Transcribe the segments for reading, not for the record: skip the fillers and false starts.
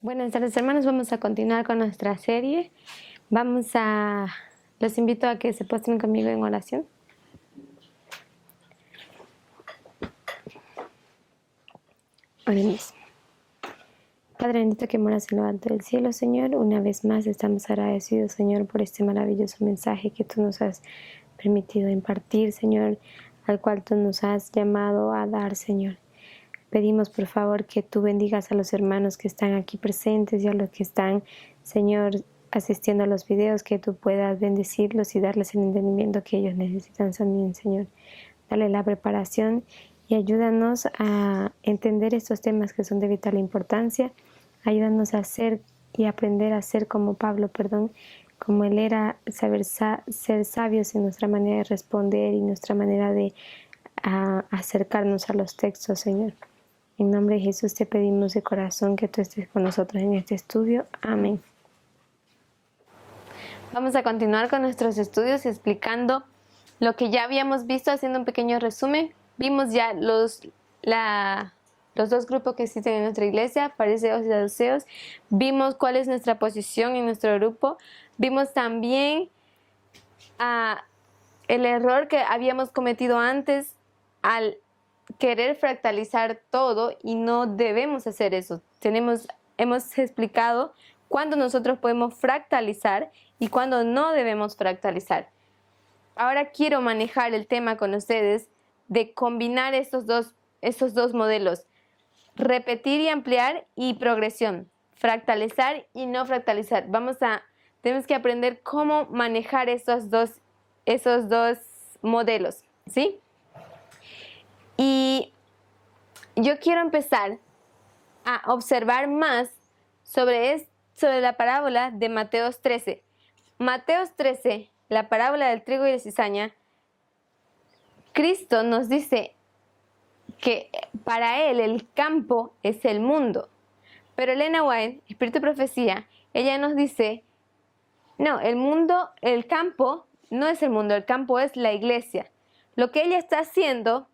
Buenas tardes, hermanos. Vamos a continuar con nuestra serie. Los invito a que se postren conmigo en oración. Oremos. Padre bendito que moras en lo alto del cielo, Señor, una vez más estamos agradecidos, Señor, por este maravilloso mensaje que tú nos has permitido impartir, Señor, al cual tú nos has llamado a dar, Señor. Pedimos, por favor, que tú bendigas a los hermanos que están aquí presentes y a los que están, Señor, asistiendo a los videos, que tú puedas bendecirlos y darles el entendimiento que ellos necesitan también, Señor. Dale la preparación y ayúdanos a entender estos temas que son de vital importancia. Ayúdanos a ser y aprender a ser como Pablo, como él era, saber ser sabios en nuestra manera de responder y nuestra manera de acercarnos a los textos, Señor. En nombre de Jesús te pedimos de corazón que tú estés con nosotros en este estudio. Amén. Vamos a continuar con nuestros estudios explicando lo que ya habíamos visto, haciendo un pequeño resumen. Vimos ya los dos grupos que existen en nuestra iglesia, fariseos y saduceos. Vimos cuál es nuestra posición en nuestro grupo. Vimos también el error que habíamos cometido antes al querer fractalizar todo, y no debemos hacer eso. Hemos explicado cuándo nosotros podemos fractalizar y cuándo no debemos fractalizar. Ahora quiero manejar el tema con ustedes de combinar estos dos modelos: repetir y ampliar, y progresión, fractalizar y no fractalizar. Tenemos que aprender cómo manejar esos dos modelos, ¿sí? Y yo quiero empezar a observar más sobre la parábola de Mateos 13. Mateos 13, la parábola del trigo y la cizaña. Cristo nos dice que para él el campo es el mundo. Pero Elena White, Espíritu y Profecía, ella nos dice, no, el campo no es el mundo, el campo es la iglesia. Lo que ella está haciendo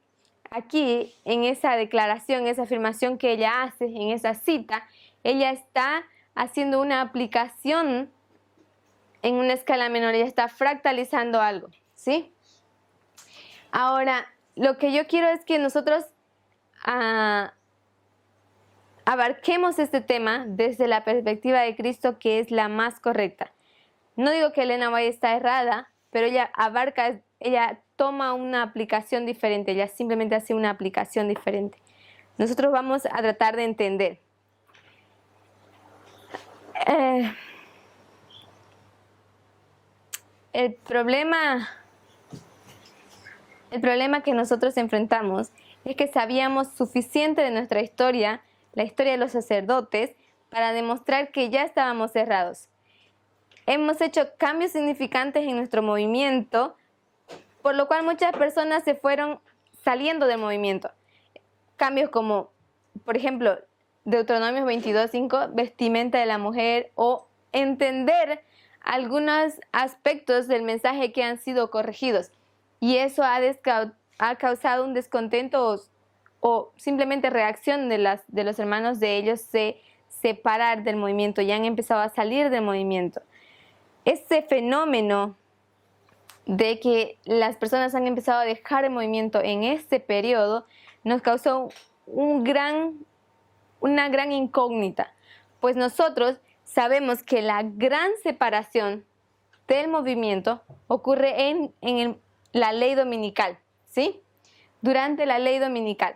aquí, en esa declaración, esa afirmación que ella hace, en esa cita, ella está haciendo una aplicación en una escala menor, ella está fractalizando algo, ¿sí? Ahora, lo que yo quiero es que nosotros abarquemos este tema desde la perspectiva de Cristo, que es la más correcta. No digo que Elena White está errada, pero ella toma una aplicación diferente, ella simplemente hace una aplicación diferente. Nosotros vamos a tratar de entender. El problema que nosotros enfrentamos es que sabíamos suficiente de nuestra historia, la historia de los sacerdotes, para demostrar que ya estábamos errados. Hemos hecho cambios significantes en nuestro movimiento, por lo cual muchas personas se fueron saliendo del movimiento. Cambios como, por ejemplo, Deuteronomio 22:5, vestimenta de la mujer, o entender algunos aspectos del mensaje que han sido corregidos. Y eso ha causado un descontento o simplemente reacción de los hermanos de ellos de separar del movimiento, y han empezado a salir del movimiento. Este fenómeno de que las personas han empezado a dejar el movimiento en este periodo nos causó una gran incógnita, pues nosotros sabemos que la gran separación del movimiento ocurre en la ley dominical, ¿sí? Durante la ley dominical.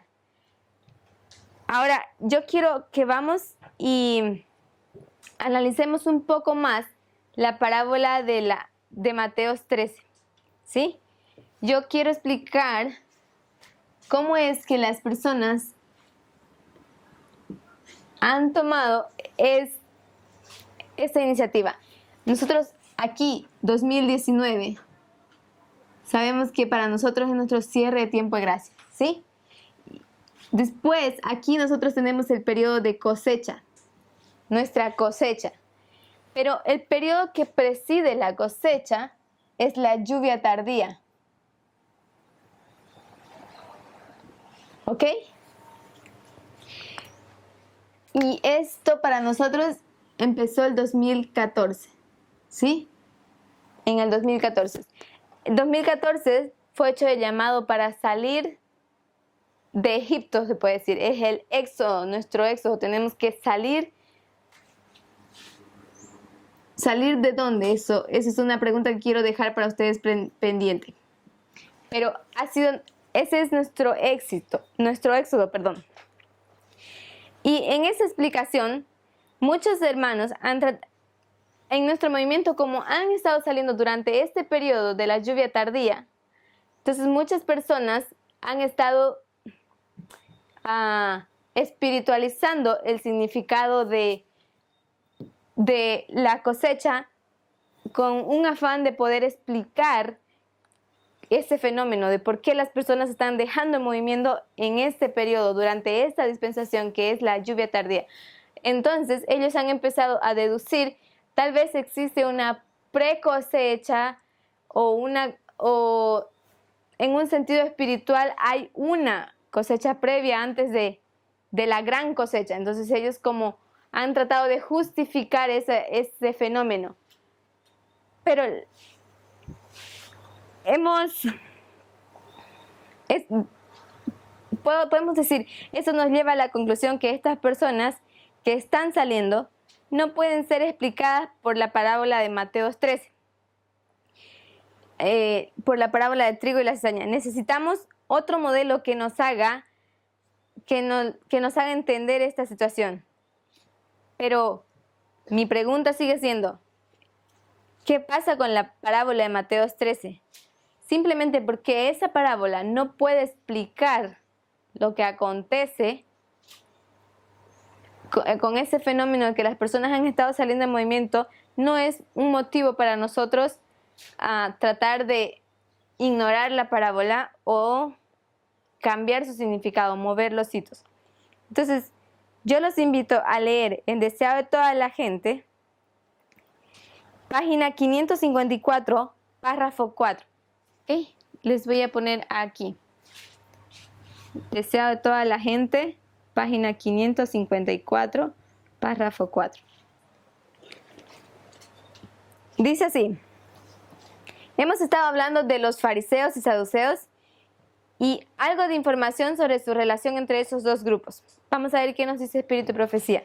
Ahora, yo quiero que vamos y analicemos un poco más la parábola de Mateos 13, ¿sí? Yo quiero explicar cómo es que las personas han tomado esta iniciativa. Nosotros aquí, 2019, sabemos que para nosotros es nuestro cierre de tiempo de gracia, ¿sí? Después, aquí nosotros tenemos el periodo de cosecha, nuestra cosecha. Pero el periodo que preside la cosecha es la lluvia tardía. ¿Ok? Y esto para nosotros empezó el 2014, ¿sí? En el 2014. En 2014 fue hecho el llamado para salir de Egipto, se puede decir. Es el éxodo, nuestro éxodo. Tenemos que salir. ¿Salir de dónde? Esa es una pregunta que quiero dejar para ustedes pendiente. Pero ese es nuestro éxodo, perdón. Y en esa explicación, muchos hermanos en nuestro movimiento, como han estado saliendo durante este periodo de la lluvia tardía, entonces muchas personas han estado espiritualizando el significado de la cosecha con un afán de poder explicar ese fenómeno de por qué las personas están dejando el movimiento en este periodo, durante esta dispensación que es la lluvia tardía. Entonces ellos han empezado a deducir, tal vez existe una precosecha o en un sentido espiritual hay una cosecha previa antes de la gran cosecha. Entonces ellos como han tratado de justificar ese fenómeno. Pero podemos decir, eso nos lleva a la conclusión que estas personas que están saliendo no pueden ser explicadas por la parábola de Mateo 13, por la parábola del trigo y la cizaña. Necesitamos otro modelo que nos haga entender esta situación. Pero mi pregunta sigue siendo, ¿qué pasa con la parábola de Mateo 13? Simplemente porque esa parábola no puede explicar lo que acontece con ese fenómeno de que las personas han estado saliendo en movimiento, no es un motivo para nosotros tratar de ignorar la parábola o cambiar su significado, mover los hitos. Entonces, yo los invito a leer en Deseado de toda la gente, página 554, párrafo 4. ¿Okay? Les voy a poner aquí. Deseado de toda la gente, página 554, párrafo 4. Dice así: hemos estado hablando de los fariseos y saduceos y algo de información sobre su relación entre esos dos grupos. Vamos a ver qué nos dice Espíritu y Profecía.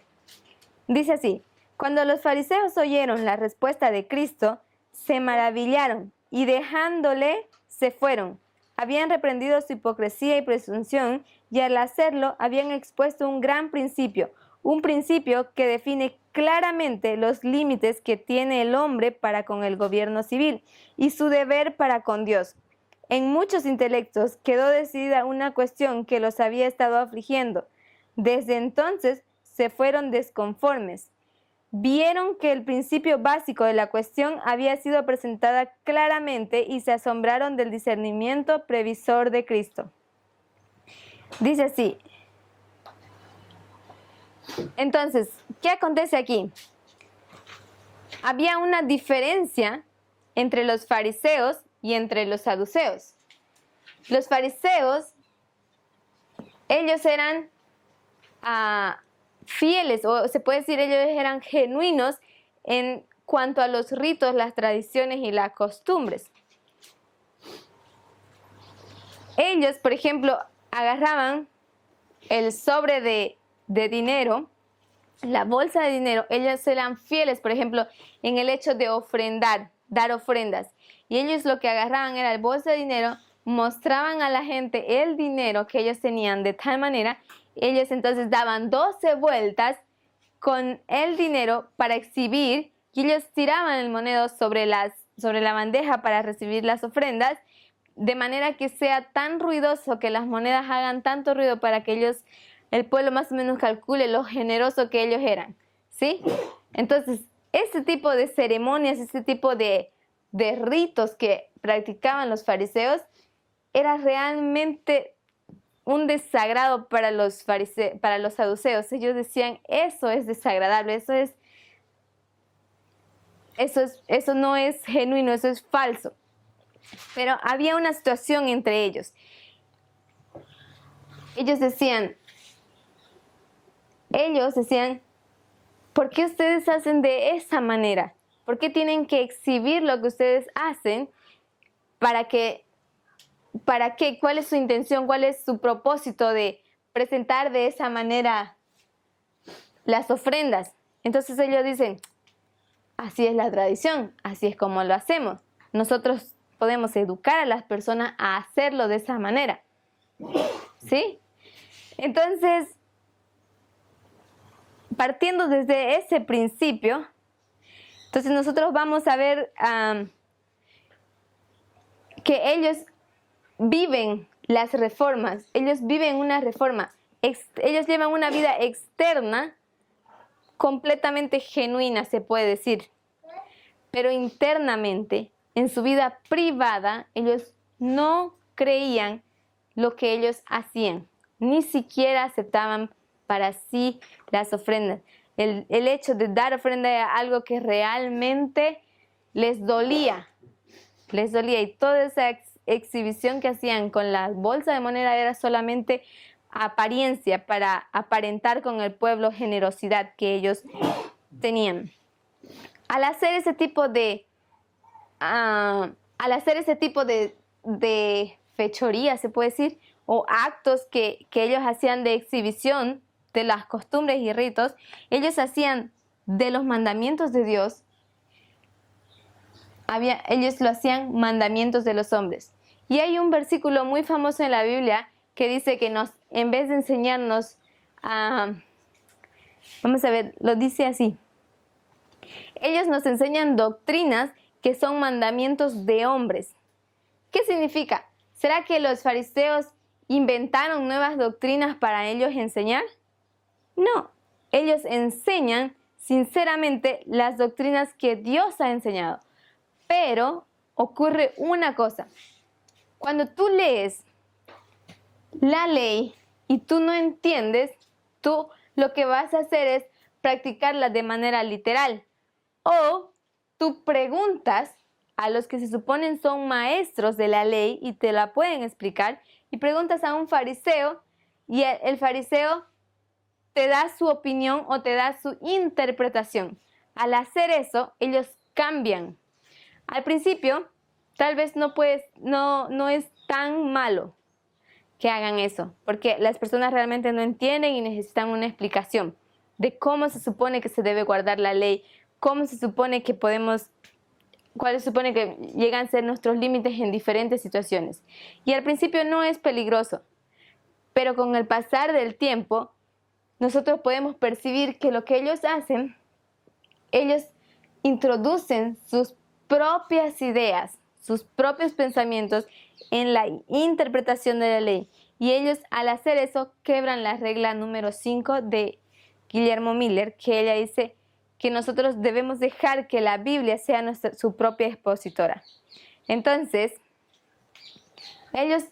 Dice así: cuando los fariseos oyeron la respuesta de Cristo, se maravillaron y dejándole se fueron. Habían reprendido su hipocresía y presunción y al hacerlo habían expuesto un gran principio, un principio que define claramente los límites que tiene el hombre para con el gobierno civil y su deber para con Dios. En muchos intelectos quedó decidida una cuestión que los había estado afligiendo. Desde entonces se fueron desconformes. Vieron que el principio básico de la cuestión había sido presentada claramente y se asombraron del discernimiento previsor de Cristo. Dice así. Entonces, ¿qué acontece aquí? Había una diferencia entre los fariseos y entre los saduceos. Los fariseos, ellos eran fieles, o se puede decir, ellos eran genuinos en cuanto a los ritos, las tradiciones y las costumbres. Ellos, por ejemplo, agarraban el sobre de dinero, la bolsa de dinero. Ellos eran fieles, por ejemplo, en el hecho de ofrendar, dar ofrendas. Y ellos lo que agarraban era el bolsa de dinero, mostraban a la gente el dinero que ellos tenían de tal manera. Ellos entonces daban 12 vueltas con el dinero para exhibir y ellos tiraban el monedero sobre la bandeja para recibir las ofrendas, de manera que sea tan ruidoso, que las monedas hagan tanto ruido para que el pueblo más o menos calcule lo generoso que ellos eran, ¿sí? Entonces, ese tipo de ceremonias, ese tipo de ritos que practicaban los fariseos era realmente un desagrado para los saduceos. Ellos decían, eso es desagradable, eso no es genuino, eso es falso. Pero había una situación entre ellos. Ellos decían, ellos decían, ¿por qué ustedes hacen de esa manera? ¿Por qué tienen que exhibir lo que ustedes hacen? ¿Para qué? ¿Cuál es su intención? ¿Cuál es su propósito de presentar de esa manera las ofrendas? Entonces ellos dicen, así es la tradición, así es como lo hacemos. Nosotros podemos educar a las personas a hacerlo de esa manera. ¿Sí? Entonces, partiendo desde ese principio, entonces nosotros vamos a ver que ellos viven las reformas, ellos viven una reforma, ellos llevan una vida externa completamente genuina, se puede decir, pero internamente, en su vida privada, ellos no creían lo que ellos hacían, ni siquiera aceptaban para sí las ofrendas. El hecho de dar ofrenda era algo que realmente les dolía, y toda esa exhibición que hacían con la bolsa de moneda era solamente apariencia para aparentar con el pueblo generosidad que ellos tenían. Al hacer ese tipo de fechoría, se puede decir, o actos que ellos hacían de exhibición de las costumbres y ritos, ellos hacían de los mandamientos de Dios, ellos lo hacían mandamientos de los hombres. Y hay un versículo muy famoso en la Biblia que dice que en vez de enseñarnos vamos a ver, lo dice así. Ellos nos enseñan doctrinas que son mandamientos de hombres. ¿Qué significa? ¿Será que los fariseos inventaron nuevas doctrinas para ellos enseñar? No, ellos enseñan sinceramente las doctrinas que Dios ha enseñado. Pero ocurre una cosa. Cuando tú lees la ley y tú no entiendes, tú lo que vas a hacer es practicarla de manera literal. O tú preguntas a los que se suponen son maestros de la ley y te la pueden explicar, y preguntas a un fariseo y el fariseo te da su opinión o te da su interpretación. Al hacer eso, ellos cambian. Al principio, tal vez no es tan malo que hagan eso, porque las personas realmente no entienden y necesitan una explicación de cómo se supone que se debe guardar la ley, cuáles se supone que llegan a ser nuestros límites en diferentes situaciones. Y al principio no es peligroso, pero con el pasar del tiempo, nosotros podemos percibir que lo que ellos hacen, ellos introducen sus propias ideas, sus propios pensamientos en la interpretación de la ley. Y ellos, al hacer eso, quebran la regla número 5 de Guillermo Miller, que ella dice que nosotros debemos dejar que la Biblia sea su propia expositora. Entonces, ellos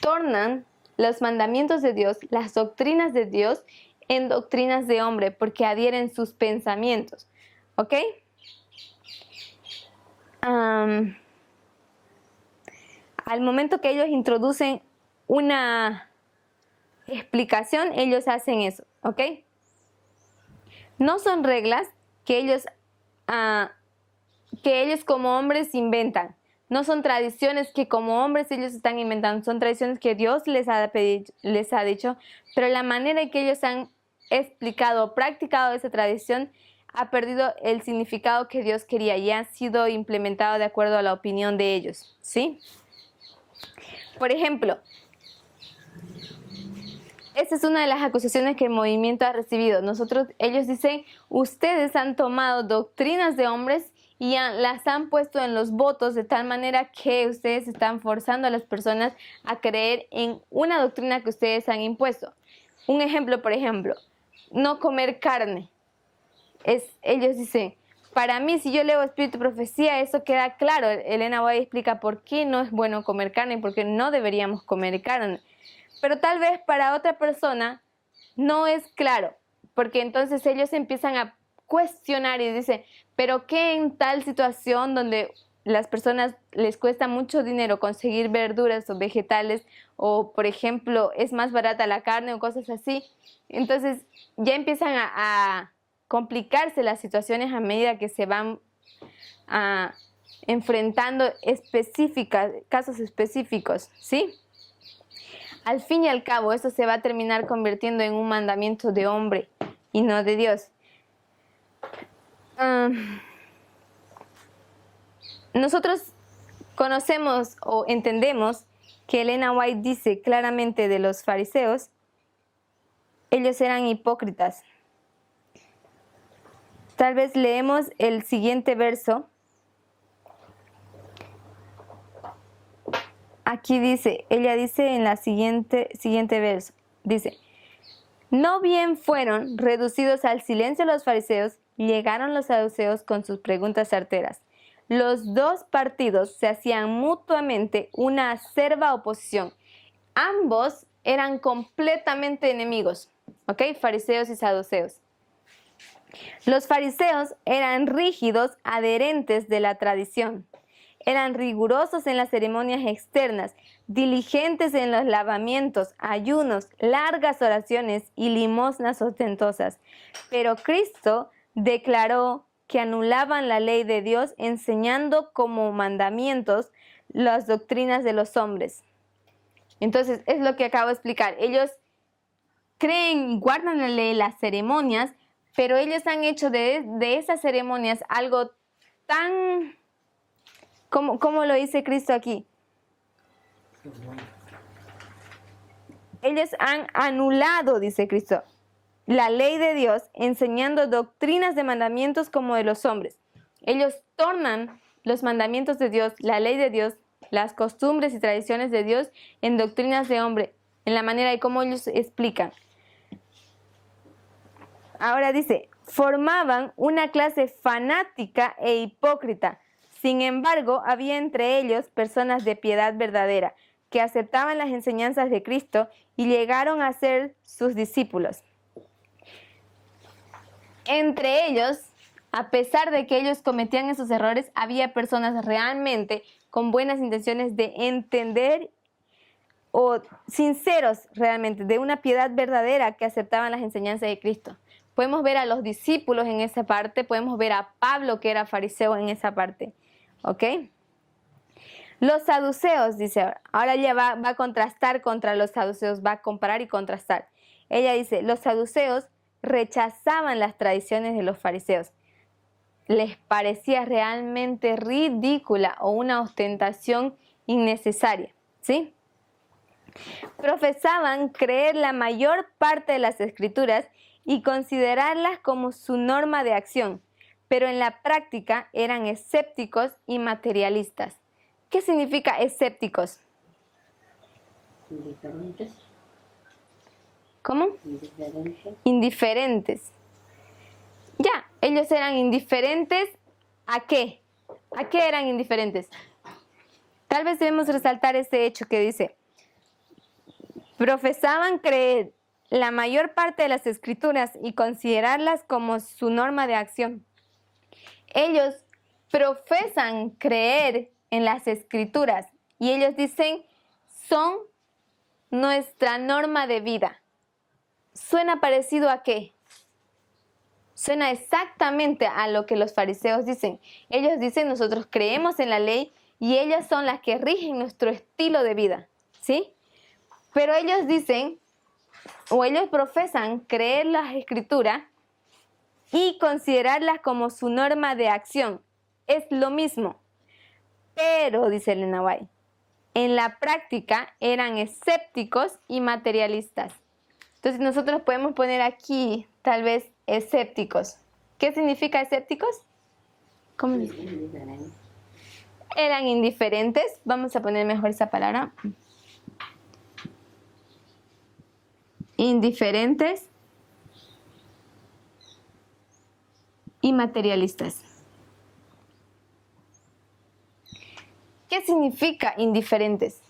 tornan los mandamientos de Dios, las doctrinas de Dios, en doctrinas de hombre, porque adhieren sus pensamientos. ¿Ok? Al momento que ellos introducen una explicación, ellos hacen eso, ¿ok? No son reglas que ellos como hombres inventan. No son tradiciones que como hombres ellos están inventando. Son tradiciones que Dios les ha dicho, pero la manera en que ellos han explicado o practicado esa tradición ha perdido el significado que Dios quería y ha sido implementado de acuerdo a la opinión de ellos, ¿sí? Por ejemplo, esta es una de las acusaciones que el movimiento ha recibido. Ellos dicen, ustedes han tomado doctrinas de hombres y las han puesto en los votos de tal manera que ustedes están forzando a las personas a creer en una doctrina que ustedes han impuesto. Un ejemplo, por ejemplo, no comer carne. Ellos dicen, para mí, si yo leo Espíritu y Profecía, eso queda claro. Elena White explica por qué no es bueno comer carne y por qué no deberíamos comer carne. Pero tal vez para otra persona no es claro, porque entonces ellos empiezan a cuestionar y dicen, pero ¿qué en tal situación donde las personas les cuesta mucho dinero conseguir verduras o vegetales, o por ejemplo es más barata la carne o cosas así, entonces ya empiezan a complicarse las situaciones a medida que se van enfrentando casos específicos, ¿sí? Al fin y al cabo, eso se va a terminar convirtiendo en un mandamiento de hombre y no de Dios. Nosotros conocemos o entendemos que Elena White dice claramente de los fariseos, ellos eran hipócritas. Tal vez leemos el siguiente verso. Aquí dice, ella dice en la siguiente verso, dice, no bien fueron reducidos al silencio los fariseos, llegaron los saduceos con sus preguntas certeras. Los dos partidos se hacían mutuamente una acerba oposición. Ambos eran completamente enemigos, ¿ok? Fariseos y saduceos. Los fariseos eran rígidos, adherentes de la tradición. Eran rigurosos en las ceremonias externas, diligentes en los lavamientos, ayunos, largas oraciones y limosnas ostentosas. Pero Cristo declaró que anulaban la ley de Dios enseñando como mandamientos las doctrinas de los hombres. Entonces, es lo que acabo de explicar. Ellos creen y guardan la ley, las ceremonias, pero ellos han hecho de esas ceremonias algo tan... ¿Cómo lo dice Cristo aquí? Ellos han anulado, dice Cristo, la ley de Dios, enseñando doctrinas de mandamientos como de los hombres. Ellos tornan los mandamientos de Dios, la ley de Dios, las costumbres y tradiciones de Dios en doctrinas de hombre, en la manera de cómo ellos explican. Ahora dice, formaban una clase fanática e hipócrita. Sin embargo, había entre ellos personas de piedad verdadera, que aceptaban las enseñanzas de Cristo y llegaron a ser sus discípulos. Entre ellos, a pesar de que ellos cometían esos errores, había personas realmente con buenas intenciones de entender o sinceros realmente, de una piedad verdadera que aceptaban las enseñanzas de Cristo. Podemos ver a los discípulos en esa parte, podemos ver a Pablo que era fariseo en esa parte. ¿Ok? Los saduceos, dice ahora ella va a contrastar contra los saduceos, va a comparar y contrastar. Ella dice, los saduceos rechazaban las tradiciones de los fariseos. Les parecía realmente ridícula o una ostentación innecesaria, ¿sí? Profesaban creer la mayor parte de las escrituras y considerarlas como su norma de acción, pero en la práctica eran escépticos y materialistas. ¿Qué significa escépticos? Indiferentes. ¿Cómo? Indiferentes. Indiferentes. Ya, ellos eran indiferentes ¿a qué? ¿A qué eran indiferentes? Tal vez debemos resaltar este hecho que dice, profesaban creer la mayor parte de las escrituras y considerarlas como su norma de acción. Ellos profesan creer en las escrituras y ellos dicen, son nuestra norma de vida. ¿Suena parecido a qué? Suena exactamente a lo que los fariseos dicen. Ellos dicen, nosotros creemos en la ley y ellas son las que rigen nuestro estilo de vida, ¿sí? Pero ellos dicen, o ellos profesan creer las escrituras y considerarlas como su norma de acción. Es lo mismo. Pero, dice Elena White, en la práctica eran escépticos y materialistas. Entonces nosotros podemos poner aquí, tal vez, escépticos. ¿Qué significa escépticos? ¿Cómo dice? Eran indiferentes. Vamos a poner mejor esa palabra. Indiferentes y materialistas. ¿Qué significa indiferentes?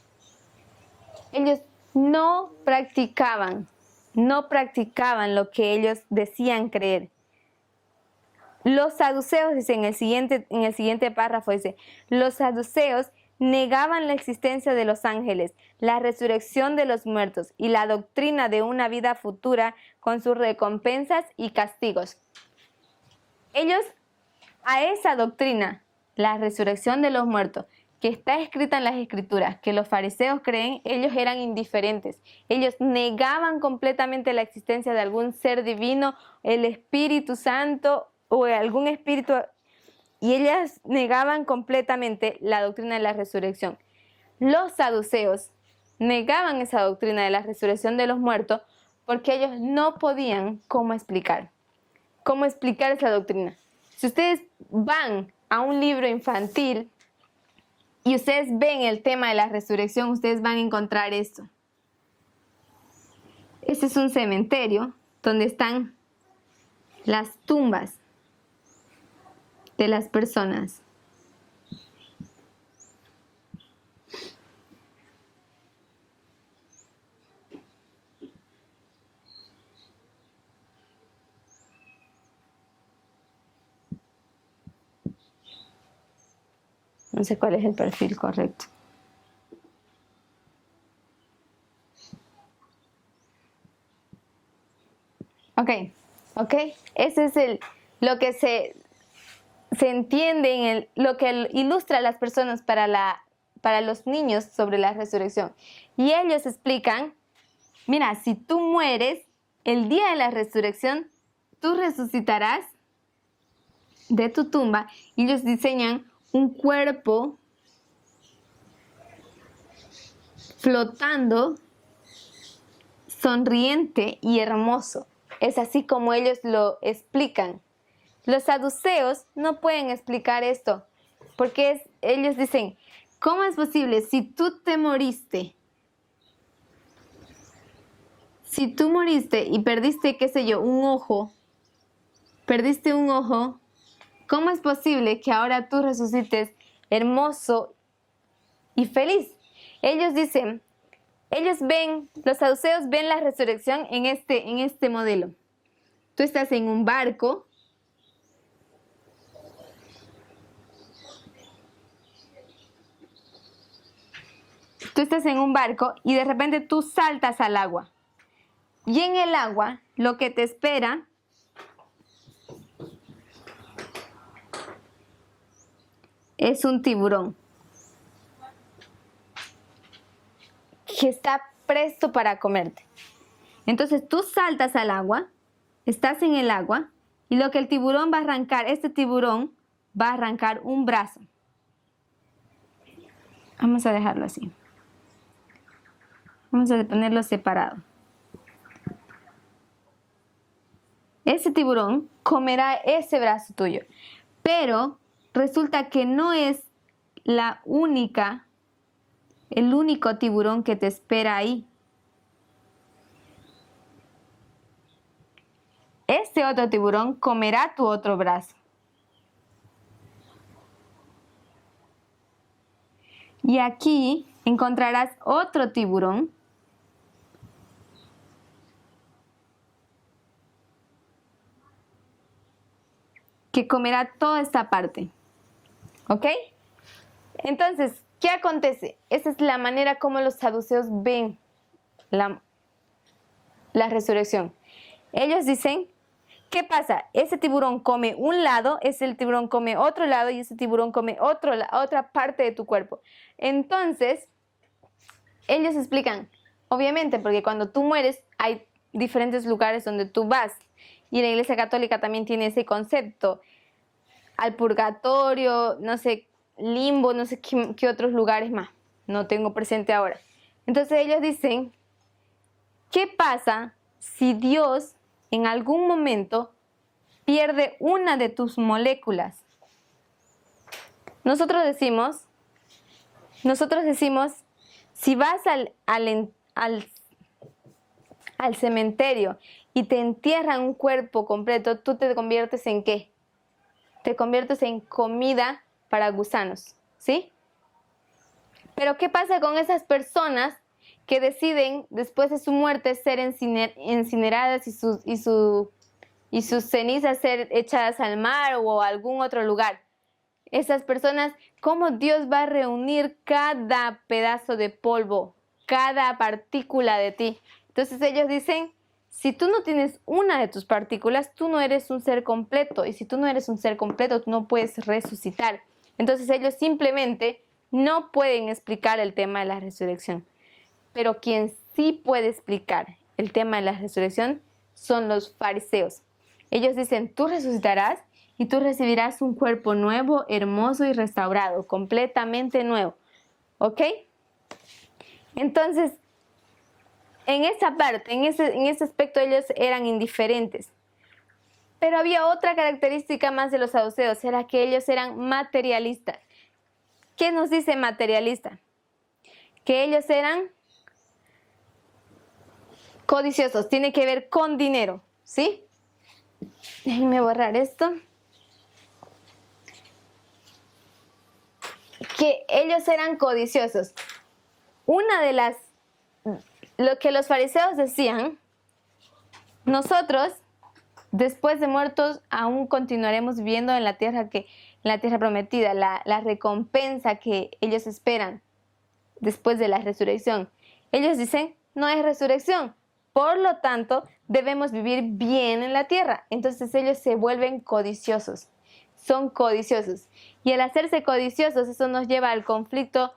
Ellos no practicaban lo que ellos decían creer. Los saduceos, dice en el siguiente párrafo, dice, los saduceos negaban la existencia de los ángeles, la resurrección de los muertos y la doctrina de una vida futura con sus recompensas y castigos. Ellos a esa doctrina, la resurrección de los muertos, que está escrita en las Escrituras, que los fariseos creen, ellos eran indiferentes. Ellos negaban completamente la existencia de algún ser divino, el Espíritu Santo o algún espíritu, y ellas negaban completamente la doctrina de la resurrección. Los saduceos negaban esa doctrina de la resurrección de los muertos porque ellos no podían cómo explicar esa doctrina. Si ustedes van a un libro infantil y ustedes ven el tema de la resurrección, ustedes van a encontrar esto. Este es un cementerio donde están las tumbas de las personas. No sé cuál es el perfil correcto. Ok. Ese es lo que se entiende, lo que ilustra a las personas para los niños sobre la resurrección. Y ellos explican, mira, si tú mueres, el día de la resurrección, tú resucitarás de tu tumba. Y ellos diseñan un cuerpo flotando, sonriente y hermoso. Es así como ellos lo explican. Los saduceos no pueden explicar esto, porque ellos dicen, ¿cómo es posible si tú te moriste? Si tú moriste y perdiste, qué sé yo, perdiste un ojo, ¿cómo es posible que ahora tú resucites hermoso y feliz? Ellos dicen, los saduceos ven la resurrección en este modelo. Tú estás en un barco. Tú estás en un barco y de repente tú saltas al agua. Y en el agua lo que te espera es un tiburón que está presto para comerte. Entonces tú saltas al agua, estás en el agua y lo que el tiburón va a arrancar, este tiburón va a arrancar un brazo. Vamos a dejarlo así. Vamos a ponerlo separado. Ese tiburón comerá ese brazo tuyo, pero resulta que no es el único tiburón que te espera ahí. Este otro tiburón comerá tu otro brazo. Y aquí encontrarás otro tiburón que comerá toda esta parte. ¿Ok? Entonces, ¿qué acontece? Esa es la manera como los saduceos ven la resurrección. Ellos dicen, ¿qué pasa? Ese tiburón come un lado, ese tiburón come otro lado y ese tiburón come otra parte de tu cuerpo. Entonces, ellos explican, obviamente, porque cuando tú mueres hay diferentes lugares donde tú vas. Y la Iglesia Católica también tiene ese concepto. Al purgatorio, no sé, limbo, no sé qué otros lugares más. No tengo presente ahora. Entonces ellos dicen, ¿qué pasa si Dios en algún momento pierde una de tus moléculas? Nosotros decimos, si vas al cementerio y te entierran un cuerpo completo, ¿tú te conviertes en qué? Te conviertes en comida para gusanos, ¿sí? Pero ¿qué pasa con esas personas que deciden después de su muerte ser incineradas y su y sus cenizas ser echadas al mar o a algún otro lugar. Esas personas, ¿cómo Dios va a reunir cada pedazo de polvo, cada partícula de ti? Entonces ellos dicen, si tú no tienes una de tus partículas, tú no eres un ser completo. Y si tú no eres un ser completo, tú no puedes resucitar. Entonces ellos simplemente no pueden explicar el tema de la resurrección. Pero quien sí puede explicar el tema de la resurrección son los fariseos. Ellos dicen, tú resucitarás y tú recibirás un cuerpo nuevo, hermoso y restaurado, completamente nuevo. ¿Ok? Entonces, en esa parte, en ese aspecto, ellos eran indiferentes. Pero había otra característica más de los saduceos, era que ellos eran materialistas. ¿Qué nos dice materialista? Que ellos eran codiciosos, tiene que ver con dinero, ¿sí? Déjenme borrar esto. Que ellos eran codiciosos. Lo que los fariseos decían, nosotros, después de muertos, aún continuaremos viviendo en la tierra prometida, la recompensa que ellos esperan después de la resurrección. Ellos dicen, no hay resurrección, por lo tanto, debemos vivir bien en la tierra. Entonces ellos se vuelven codiciosos, son codiciosos. Y al hacerse codiciosos, eso nos lleva al conflicto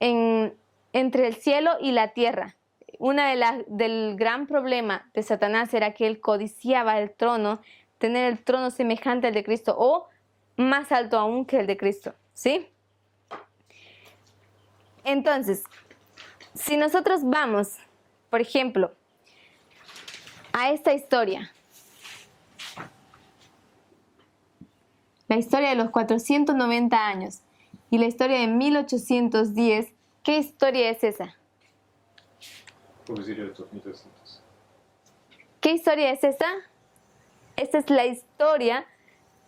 entre el cielo y la tierra. Del gran problema de Satanás era que él codiciaba el trono, tener el trono semejante al de Cristo o más alto aún que el de Cristo, ¿sí? Entonces, si nosotros vamos, por ejemplo, a esta historia, la historia de los 490 años y la historia de 1810, ¿qué historia es esa? ¿Qué historia es esa? Esta es la historia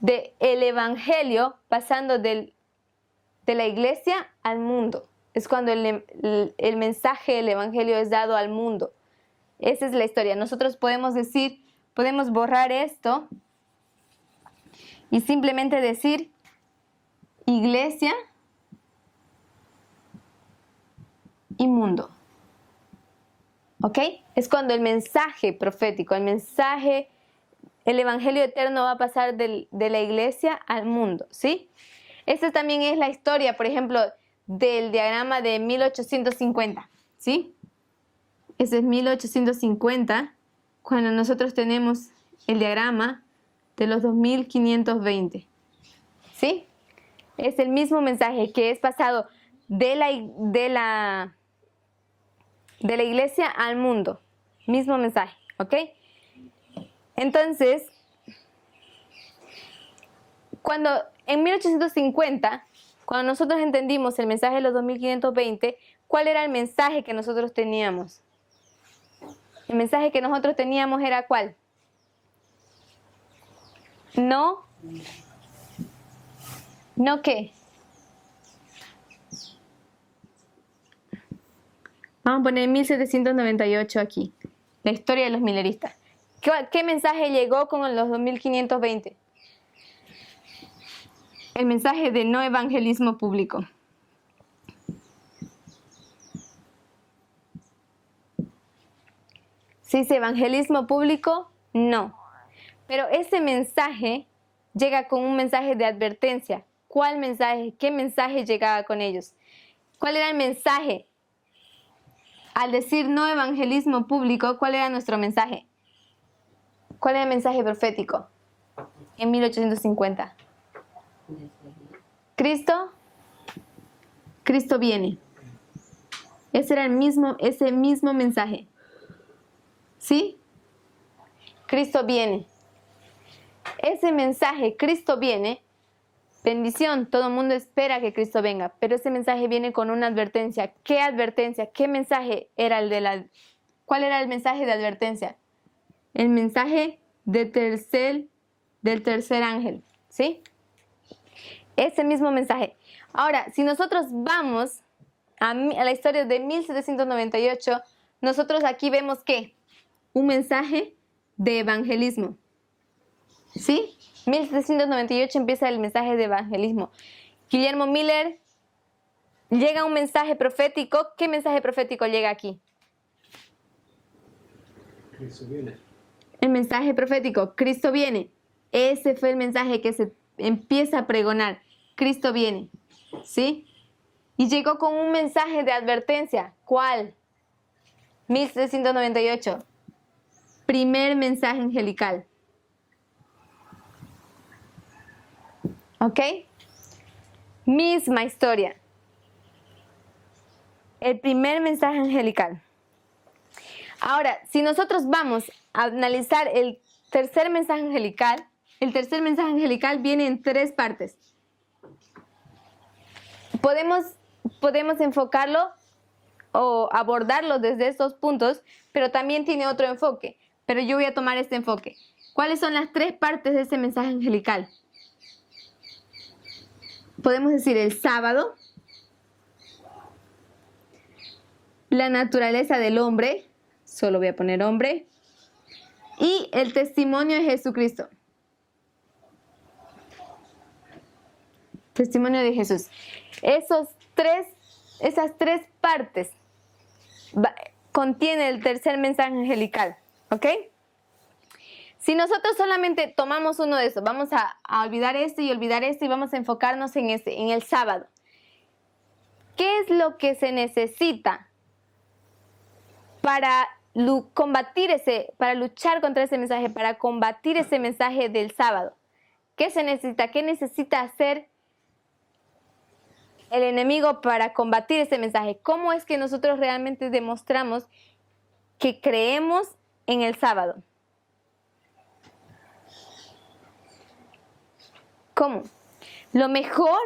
del Evangelio pasando de la iglesia al mundo. Es cuando el mensaje del Evangelio es dado al mundo. Esa es la historia. Nosotros podemos borrar esto y simplemente decir iglesia y mundo. ¿Ok? Es cuando el mensaje profético, el Evangelio eterno va a pasar de la iglesia al mundo, ¿sí? Esta también es la historia, por ejemplo, del diagrama de 1850, ¿sí? Ese es 1850, cuando nosotros tenemos el diagrama de los 2520, ¿sí? Es el mismo mensaje que es pasado de la iglesia al mundo. Mismo mensaje, ¿ok? Entonces, en 1850, cuando nosotros entendimos el mensaje de los 2520, ¿cuál era el mensaje que nosotros teníamos? El mensaje que nosotros teníamos era ¿cuál? ¿No qué? Vamos a poner 1798 aquí. La historia de los mileristas. ¿Qué mensaje llegó con los 2520? El mensaje de no evangelismo público. ¿Se dice evangelismo público? No. Pero ese mensaje llega con un mensaje de advertencia. ¿Cuál mensaje? ¿Qué mensaje llegaba con ellos? ¿Cuál era el mensaje? Al decir no evangelismo público, ¿cuál era nuestro mensaje? ¿Cuál era el mensaje profético en 1850? Cristo viene. Ese mismo mensaje. ¿Sí? Cristo viene. Ese mensaje, Cristo viene, bendición, todo el mundo espera que Cristo venga, pero ese mensaje viene con una advertencia. ¿Qué advertencia? ¿Qué mensaje era ¿Cuál era el mensaje de advertencia? El mensaje del tercer ángel, ¿sí? Ese mismo mensaje. Ahora, si nosotros vamos a la historia de 1798, nosotros aquí vemos ¿qué? Un mensaje de evangelismo. ¿Sí? 1798 empieza el mensaje de evangelismo. Guillermo Miller, llega un mensaje profético. ¿Qué mensaje profético llega aquí? Cristo viene. El mensaje profético, Cristo viene. Ese fue el mensaje que se empieza a pregonar. Cristo viene. ¿Sí? Y llegó con un mensaje de advertencia. ¿Cuál? 1798. Primer mensaje angelical. ¿Ok? Misma historia. El primer mensaje angelical. Ahora, si nosotros vamos a analizar el tercer mensaje angelical viene en 3 partes. Podemos enfocarlo o abordarlo desde estos puntos, pero también tiene otro enfoque. Pero yo voy a tomar este enfoque. ¿Cuáles son las 3 partes de ese mensaje angelical? Podemos decir el sábado, la naturaleza del hombre, solo voy a poner hombre, y el testimonio de Jesucristo. Testimonio de Jesús. Esas tres partes contiene el tercer mensaje angelical, ¿ok? Si nosotros solamente tomamos uno de esos, vamos a olvidar este y vamos a enfocarnos en el sábado. ¿Qué es lo que se necesita para luchar contra ese mensaje, para combatir ese mensaje del sábado? ¿Qué se necesita? ¿Qué necesita hacer el enemigo para combatir ese mensaje? ¿Cómo es que nosotros realmente demostramos que creemos en el sábado? ¿Cómo? Lo mejor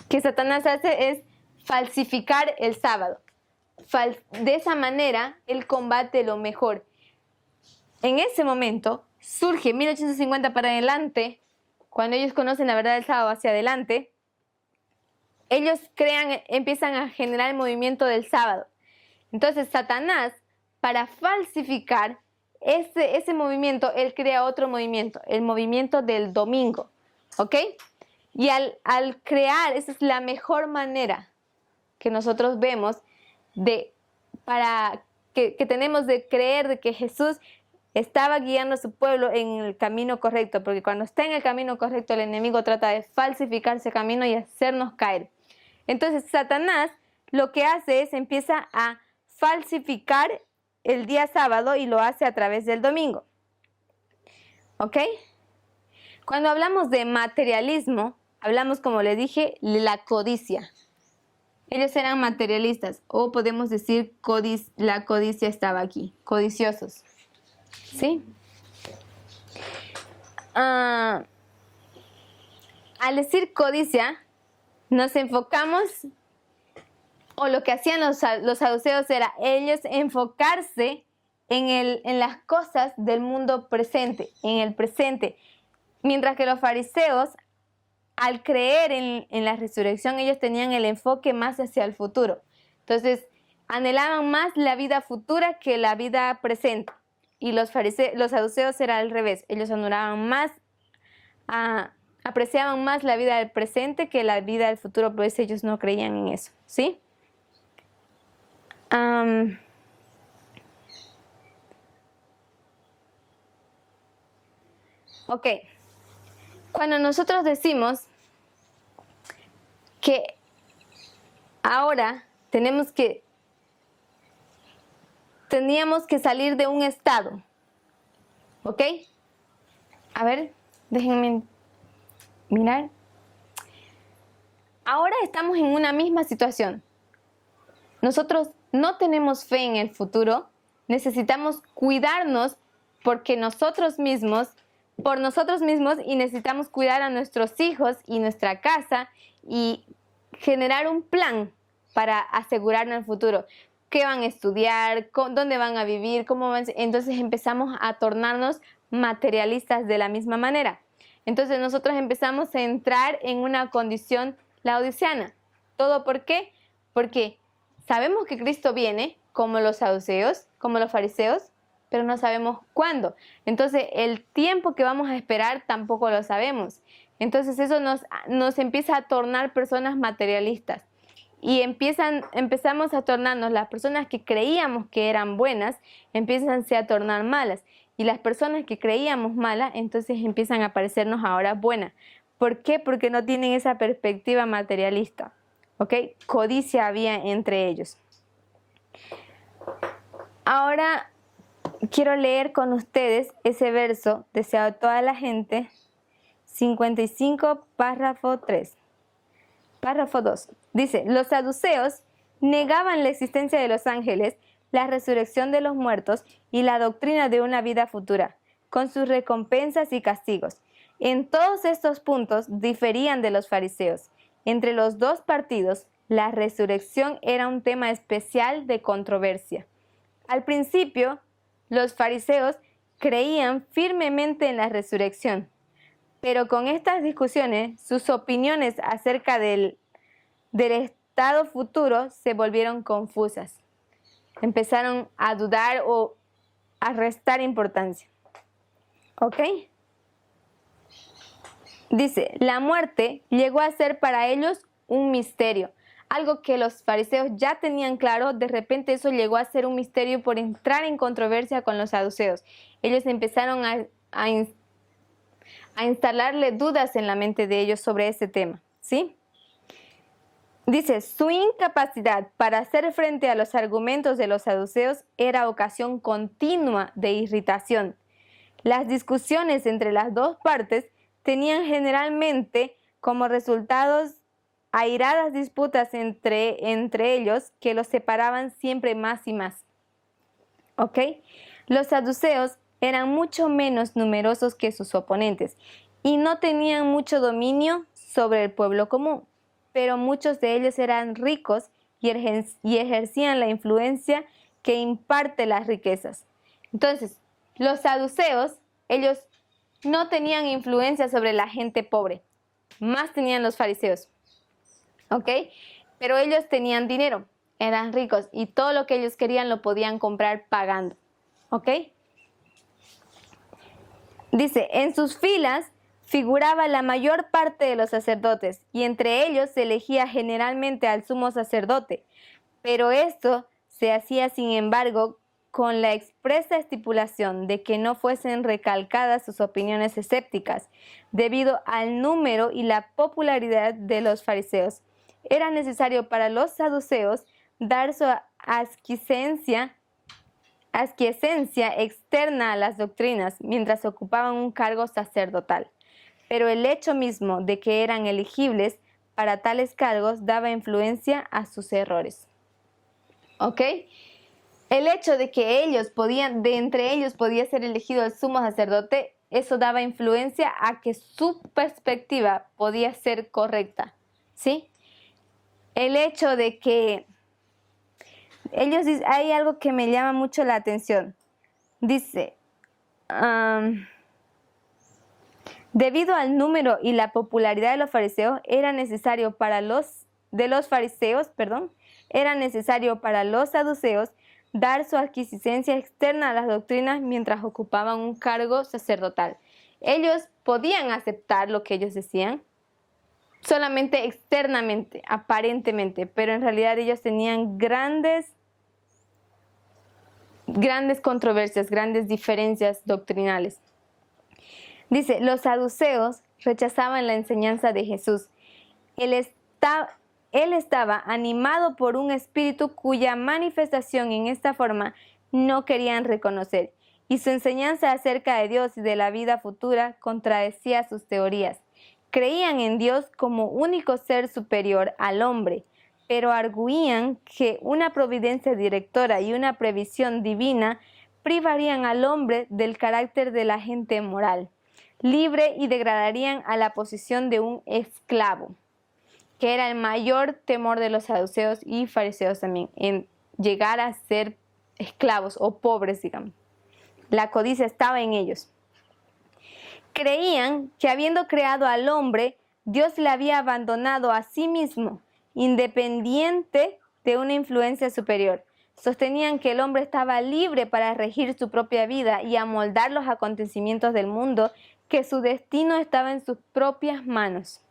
que Satanás hace es falsificar el sábado. De esa manera, él combate lo mejor. En ese momento, surge 1850 para adelante, cuando ellos conocen la verdad del sábado hacia adelante, ellos empiezan a generar el movimiento del sábado. Entonces, Satanás, para falsificar ese movimiento, él crea otro movimiento, el movimiento del domingo. ¿Ok? Y al crear, esa es la mejor manera que nosotros vemos que tenemos de creer de que Jesús estaba guiando a su pueblo en el camino correcto, porque cuando está en el camino correcto, el enemigo trata de falsificar ese camino y hacernos caer. Entonces, Satanás lo que hace es empieza a falsificar el día sábado y lo hace a través del domingo. ¿Ok? Cuando hablamos de materialismo, hablamos, como les dije, de la codicia. Ellos eran materialistas, o podemos decir la codicia estaba aquí, codiciosos. ¿Sí? Al decir codicia, nos enfocamos, o lo que hacían los saduceos era ellos enfocarse en las cosas del mundo presente, en el presente. Mientras que los fariseos, al creer en la resurrección, ellos tenían el enfoque más hacia el futuro. Entonces, anhelaban más la vida futura que la vida presente. Y los saduceos era al revés. Ellos apreciaban más la vida del presente que la vida del futuro, pero ellos no creían en eso. ¿Sí? Ok. Cuando nosotros decimos que ahora teníamos que salir de un estado, ¿ok? A ver, déjenme mirar. Ahora estamos en una misma situación. Nosotros no tenemos fe en el futuro, necesitamos cuidarnos por nosotros mismos y necesitamos cuidar a nuestros hijos y nuestra casa y generar un plan para asegurarnos el futuro. ¿Qué van a estudiar? ¿Dónde van a vivir? Entonces empezamos a tornarnos materialistas de la misma manera. Entonces nosotros empezamos a entrar en una condición laodiceana. ¿Todo por qué? Porque sabemos que Cristo viene, como los saduceos, como los fariseos, pero no sabemos cuándo. Entonces, el tiempo que vamos a esperar tampoco lo sabemos. Entonces, eso nos empieza a tornar personas materialistas. Y empezamos a tornarnos, las personas que creíamos que eran buenas, empiezan a tornar malas. Y las personas que creíamos malas, entonces empiezan a parecernos ahora buenas. ¿Por qué? Porque no tienen esa perspectiva materialista. ¿Ok? Codicia había entre ellos. Ahora quiero leer con ustedes ese verso, deseado a toda la gente, 55, párrafo 3. Párrafo 2. Dice, los saduceos negaban la existencia de los ángeles, la resurrección de los muertos y la doctrina de una vida futura, con sus recompensas y castigos. En todos estos puntos diferían de los fariseos. Entre los dos partidos, la resurrección era un tema especial de controversia. Al principio, los fariseos creían firmemente en la resurrección, pero con estas discusiones, sus opiniones acerca del estado futuro se volvieron confusas. Empezaron a dudar o a restar importancia. ¿Ok? Dice, la muerte llegó a ser para ellos un misterio. Algo que los fariseos ya tenían claro, de repente eso llegó a ser un misterio por entrar en controversia con los saduceos. Ellos empezaron a instalarle dudas en la mente de ellos sobre ese tema, ¿sí? Dice, su incapacidad para hacer frente a los argumentos de los saduceos era ocasión continua de irritación. Las discusiones entre las dos partes tenían generalmente como resultados airadas disputas entre ellos que los separaban siempre más y más. ¿Ok? Los saduceos eran mucho menos numerosos que sus oponentes y no tenían mucho dominio sobre el pueblo común, pero muchos de ellos eran ricos y ejercían la influencia que imparte las riquezas. Entonces, los saduceos, ellos no tenían influencia sobre la gente pobre, más tenían los fariseos. ¿Ok? Pero ellos tenían dinero, eran ricos y todo lo que ellos querían lo podían comprar pagando. ¿Ok? Dice, en sus filas figuraba la mayor parte de los sacerdotes y entre ellos se elegía generalmente al sumo sacerdote. Pero esto se hacía, sin embargo, con la expresa estipulación de que no fuesen recalcadas sus opiniones escépticas, debido al número y la popularidad de los fariseos. Era necesario para los saduceos dar su aquiescencia externa a las doctrinas mientras ocupaban un cargo sacerdotal. Pero el hecho mismo de que eran elegibles para tales cargos daba influencia a sus errores. ¿Ok? El hecho de que entre ellos podía ser elegido el sumo sacerdote, eso daba influencia a que su perspectiva podía ser correcta, ¿sí? El hecho de que ellos dicen, hay algo que me llama mucho la atención. Dice, debido al número y la popularidad de los fariseos, era necesario para los saduceos dar su aquiescencia externa a las doctrinas mientras ocupaban un cargo sacerdotal. Ellos podían aceptar lo que ellos decían, solamente externamente, aparentemente, pero en realidad ellos tenían grandes controversias, grandes diferencias doctrinales. Dice, los saduceos rechazaban la enseñanza de Jesús. Él estaba animado por un espíritu cuya manifestación en esta forma no querían reconocer, y su enseñanza acerca de Dios y de la vida futura contradecía sus teorías. Creían en Dios como único ser superior al hombre, pero arguían que una providencia directora y una previsión divina privarían al hombre del carácter del agente moral, libre, y degradarían a la posición de un esclavo, que era el mayor temor de los saduceos y fariseos también, en llegar a ser esclavos o pobres, digamos. La codicia estaba en ellos. Creían que habiendo creado al hombre, Dios le había abandonado a sí mismo, independiente de una influencia superior. sostenían que el hombre estaba libre para regir su propia vida y amoldar los acontecimientos del mundo, que su destino estaba en sus propias manos.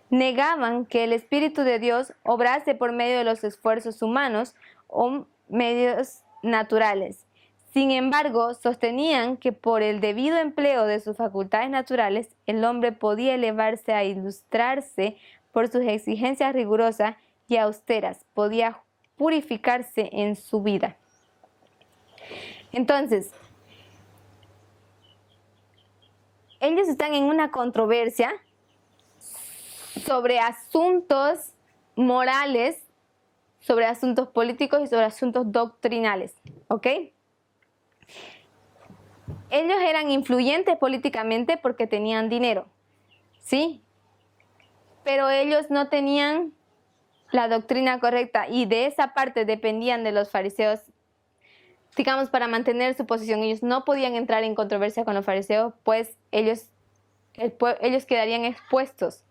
Negaban que el Espíritu de Dios obrase por medio de los esfuerzos humanos o medios naturales. Sin embargo, sostenían que por el debido empleo de sus facultades naturales, el hombre podía elevarse a ilustrarse por sus exigencias rigurosas y austeras, podía purificarse en su vida. Entonces, ellos están en una controversia sobre asuntos morales, sobre asuntos políticos y sobre asuntos doctrinales, ¿ok? Ellos eran influyentes políticamente porque tenían dinero, ¿sí? Pero ellos no tenían la doctrina correcta y de esa parte dependían de los fariseos, digamos, para mantener su posición. Ellos no podían entrar en controversia con los fariseos, pues ellos quedarían expuestos,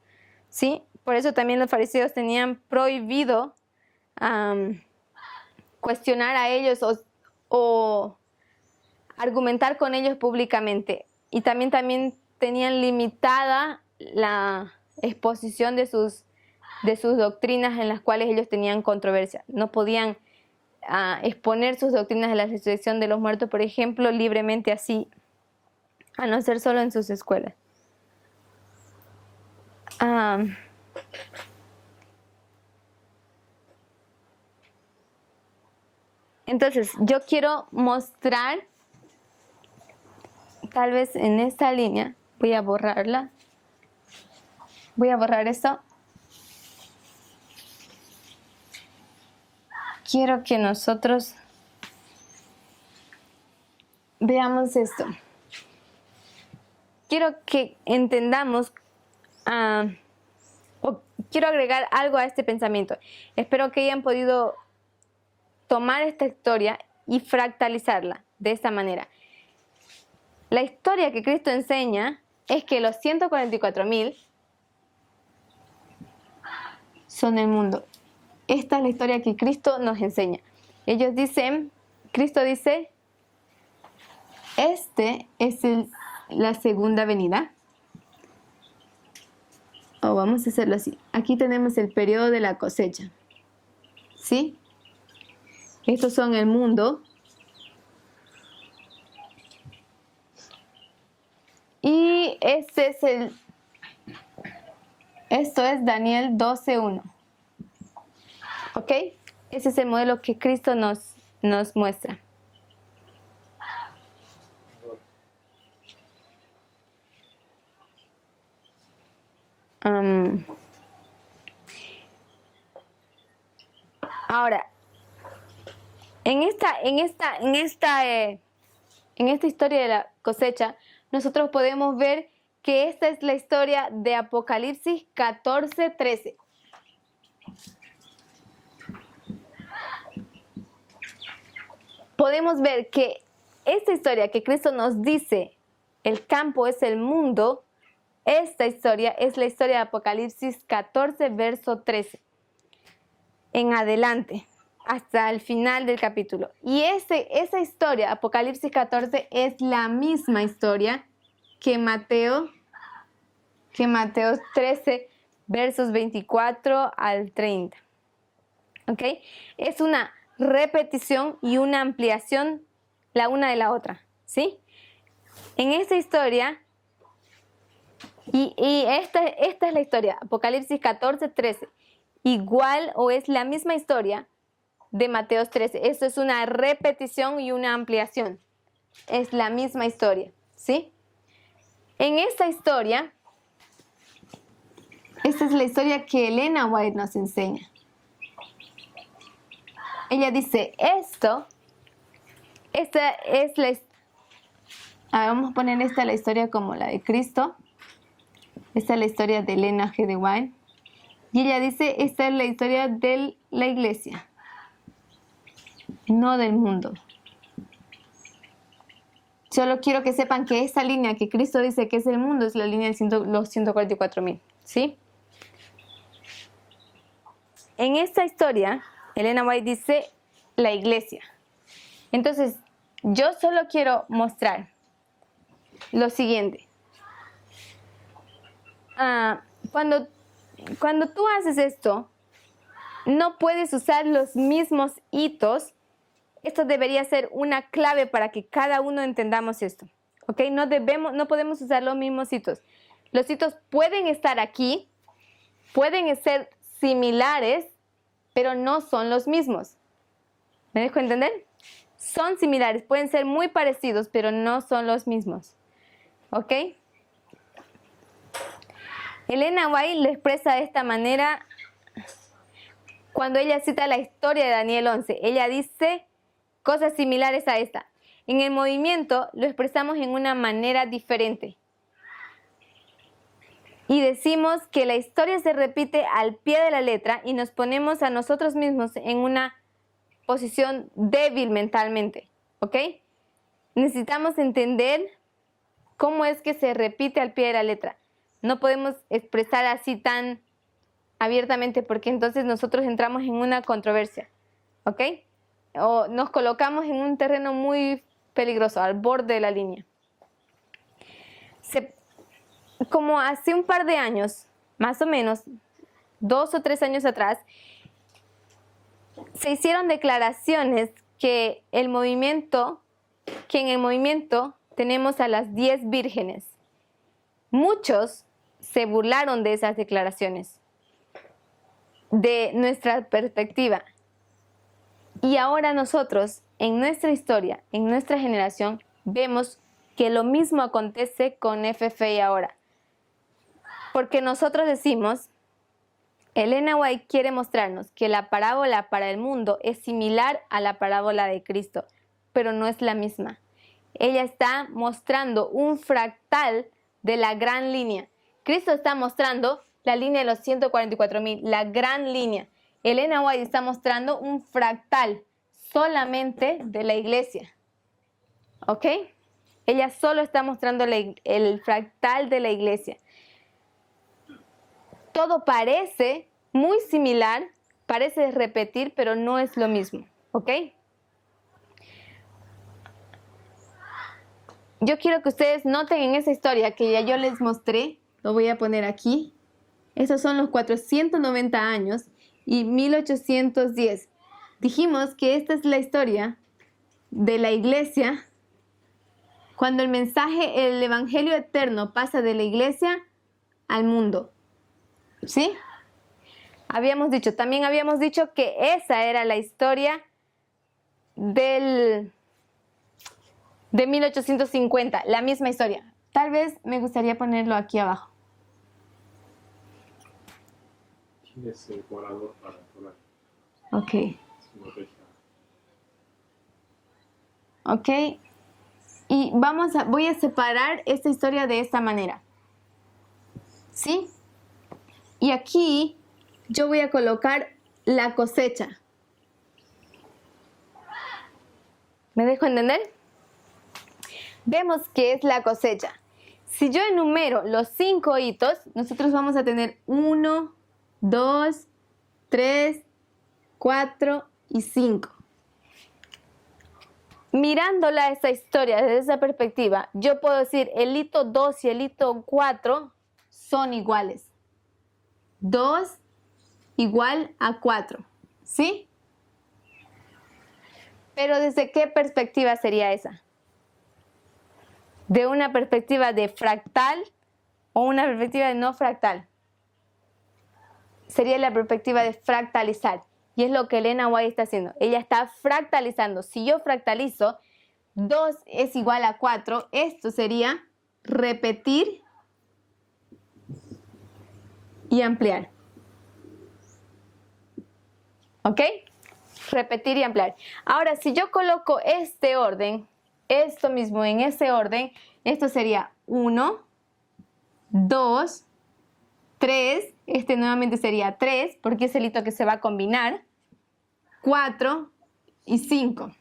¿sí? Por eso también los fariseos tenían prohibido cuestionar a ellos o argumentar con ellos públicamente. Y también tenían limitada la exposición de sus doctrinas en las cuales ellos tenían controversia. No podían exponer sus doctrinas de la resurrección de los muertos, por ejemplo, libremente así, a no ser solo en sus escuelas. Entonces, yo quiero mostrar, tal vez en esta línea, voy a borrarla. Voy a borrar esto. Quiero que nosotros veamos esto. Quiero que entendamos, o quiero agregar algo a este pensamiento. Espero que hayan podido tomar esta historia y fractalizarla de esta manera. La historia que Cristo enseña es que los 144,000 son el mundo. Esta es la historia que Cristo nos enseña. Cristo dice, este es la segunda venida. O vamos a hacerlo así. Aquí tenemos el periodo de la cosecha. ¿Sí? Estos son el mundo. Y esto es Daniel 12:1. ¿Ok? Ese es el modelo que Cristo nos muestra. Ahora, en esta historia de la cosecha, nosotros podemos ver que esta es la historia de Apocalipsis 14:13. Podemos ver que esta historia que Cristo nos dice, el campo es el mundo, esta historia es la historia de Apocalipsis 14, verso 13. En adelante, hasta el final del capítulo. Y esa historia, Apocalipsis 14, es la misma historia que Mateo 13, versos 24 al 30. ¿Ok? Es una repetición y una ampliación la una de la otra, ¿sí? En esta historia, y esta es la historia, Apocalipsis 14, 13, igual o es la misma historia de Mateo 13. Esto es una repetición y una ampliación. Es la misma historia, ¿sí? En esta historia, esta es la historia que Elena White nos enseña. Ella dice, vamos a poner esta la historia como la de Cristo. Esta es la historia de Elena G. de White. Y ella dice, esta es la historia de la iglesia, no del mundo. Solo quiero que sepan que esa línea que Cristo dice que es el mundo es la línea de los 144,000, ¿sí? En esta historia, Elena White dice, la iglesia. Entonces, yo solo quiero mostrar lo siguiente. Cuando tú haces esto, no puedes usar los mismos hitos. Esto debería ser una clave para que cada uno entendamos esto. ¿Ok? No podemos usar los mismos hitos. Los hitos pueden estar aquí, pueden ser similares, pero no son los mismos. ¿Me dejo entender? Son similares, pueden ser muy parecidos, pero no son los mismos. ¿Ok? Elena White lo expresa de esta manera cuando ella cita la historia de Daniel 11. Ella dice cosas similares a esta. En el movimiento lo expresamos en una manera diferente. Y decimos que la historia se repite al pie de la letra y nos ponemos a nosotros mismos en una posición débil mentalmente. ¿Ok? Necesitamos entender cómo es que se repite al pie de la letra. No podemos expresar así tan abiertamente porque entonces nosotros entramos en una controversia. ¿Ok? O nos colocamos en un terreno muy peligroso, al borde de la línea. Como hace un par de años, más o menos, 2 o 3 años atrás, se hicieron declaraciones que en el movimiento tenemos a las 10 vírgenes. Muchos se burlaron de esas declaraciones, de nuestra perspectiva. Y ahora nosotros, en nuestra historia, en nuestra generación, vemos que lo mismo acontece con FFI ahora. Porque nosotros decimos, Elena White quiere mostrarnos que la parábola para el mundo es similar a la parábola de Cristo, pero no es la misma. Ella está mostrando un fractal de la gran línea. Cristo está mostrando la línea de los 144,000, la gran línea. Elena White está mostrando un fractal solamente de la iglesia. ¿Ok? Ella solo está mostrando el fractal de la iglesia. Todo parece muy similar, parece repetir, pero no es lo mismo. ¿Ok? Yo quiero que ustedes noten en esa historia que ya yo les mostré, lo voy a poner aquí. Esos son los 490 años y 1810. Dijimos que esta es la historia de la iglesia cuando el mensaje, el evangelio eterno pasa de la iglesia al mundo. ¿Sí? También habíamos dicho que esa era la historia de 1850, la misma historia. Tal vez me gustaría ponerlo aquí abajo. ¿Tienes el colador para colar? Ok. Ok. Y voy a separar esta historia de esta manera. ¿Sí? Y aquí yo voy a colocar la cosecha. ¿Me dejo entender? Vemos que es la cosecha. Si yo enumero los 5 hitos, nosotros vamos a tener 1, 2, 3, 4 y 5. Mirándola esta historia desde esa perspectiva, yo puedo decir el hito 2 y el hito 4 son iguales. 2 igual a 4, ¿sí? Pero ¿desde qué perspectiva sería esa? ¿De una perspectiva de fractal o una perspectiva de no fractal? Sería la perspectiva de fractalizar. Y es lo que Elena White está haciendo. Ella está fractalizando. Si yo fractalizo, 2 es igual a 4. Esto sería repetir y ampliar. ¿Ok? Repetir y ampliar. Ahora, si yo coloco este orden, esto mismo en ese orden, esto sería 1, 2, 3, este nuevamente sería 3, porque es el hito que se va a combinar, 4 y 5.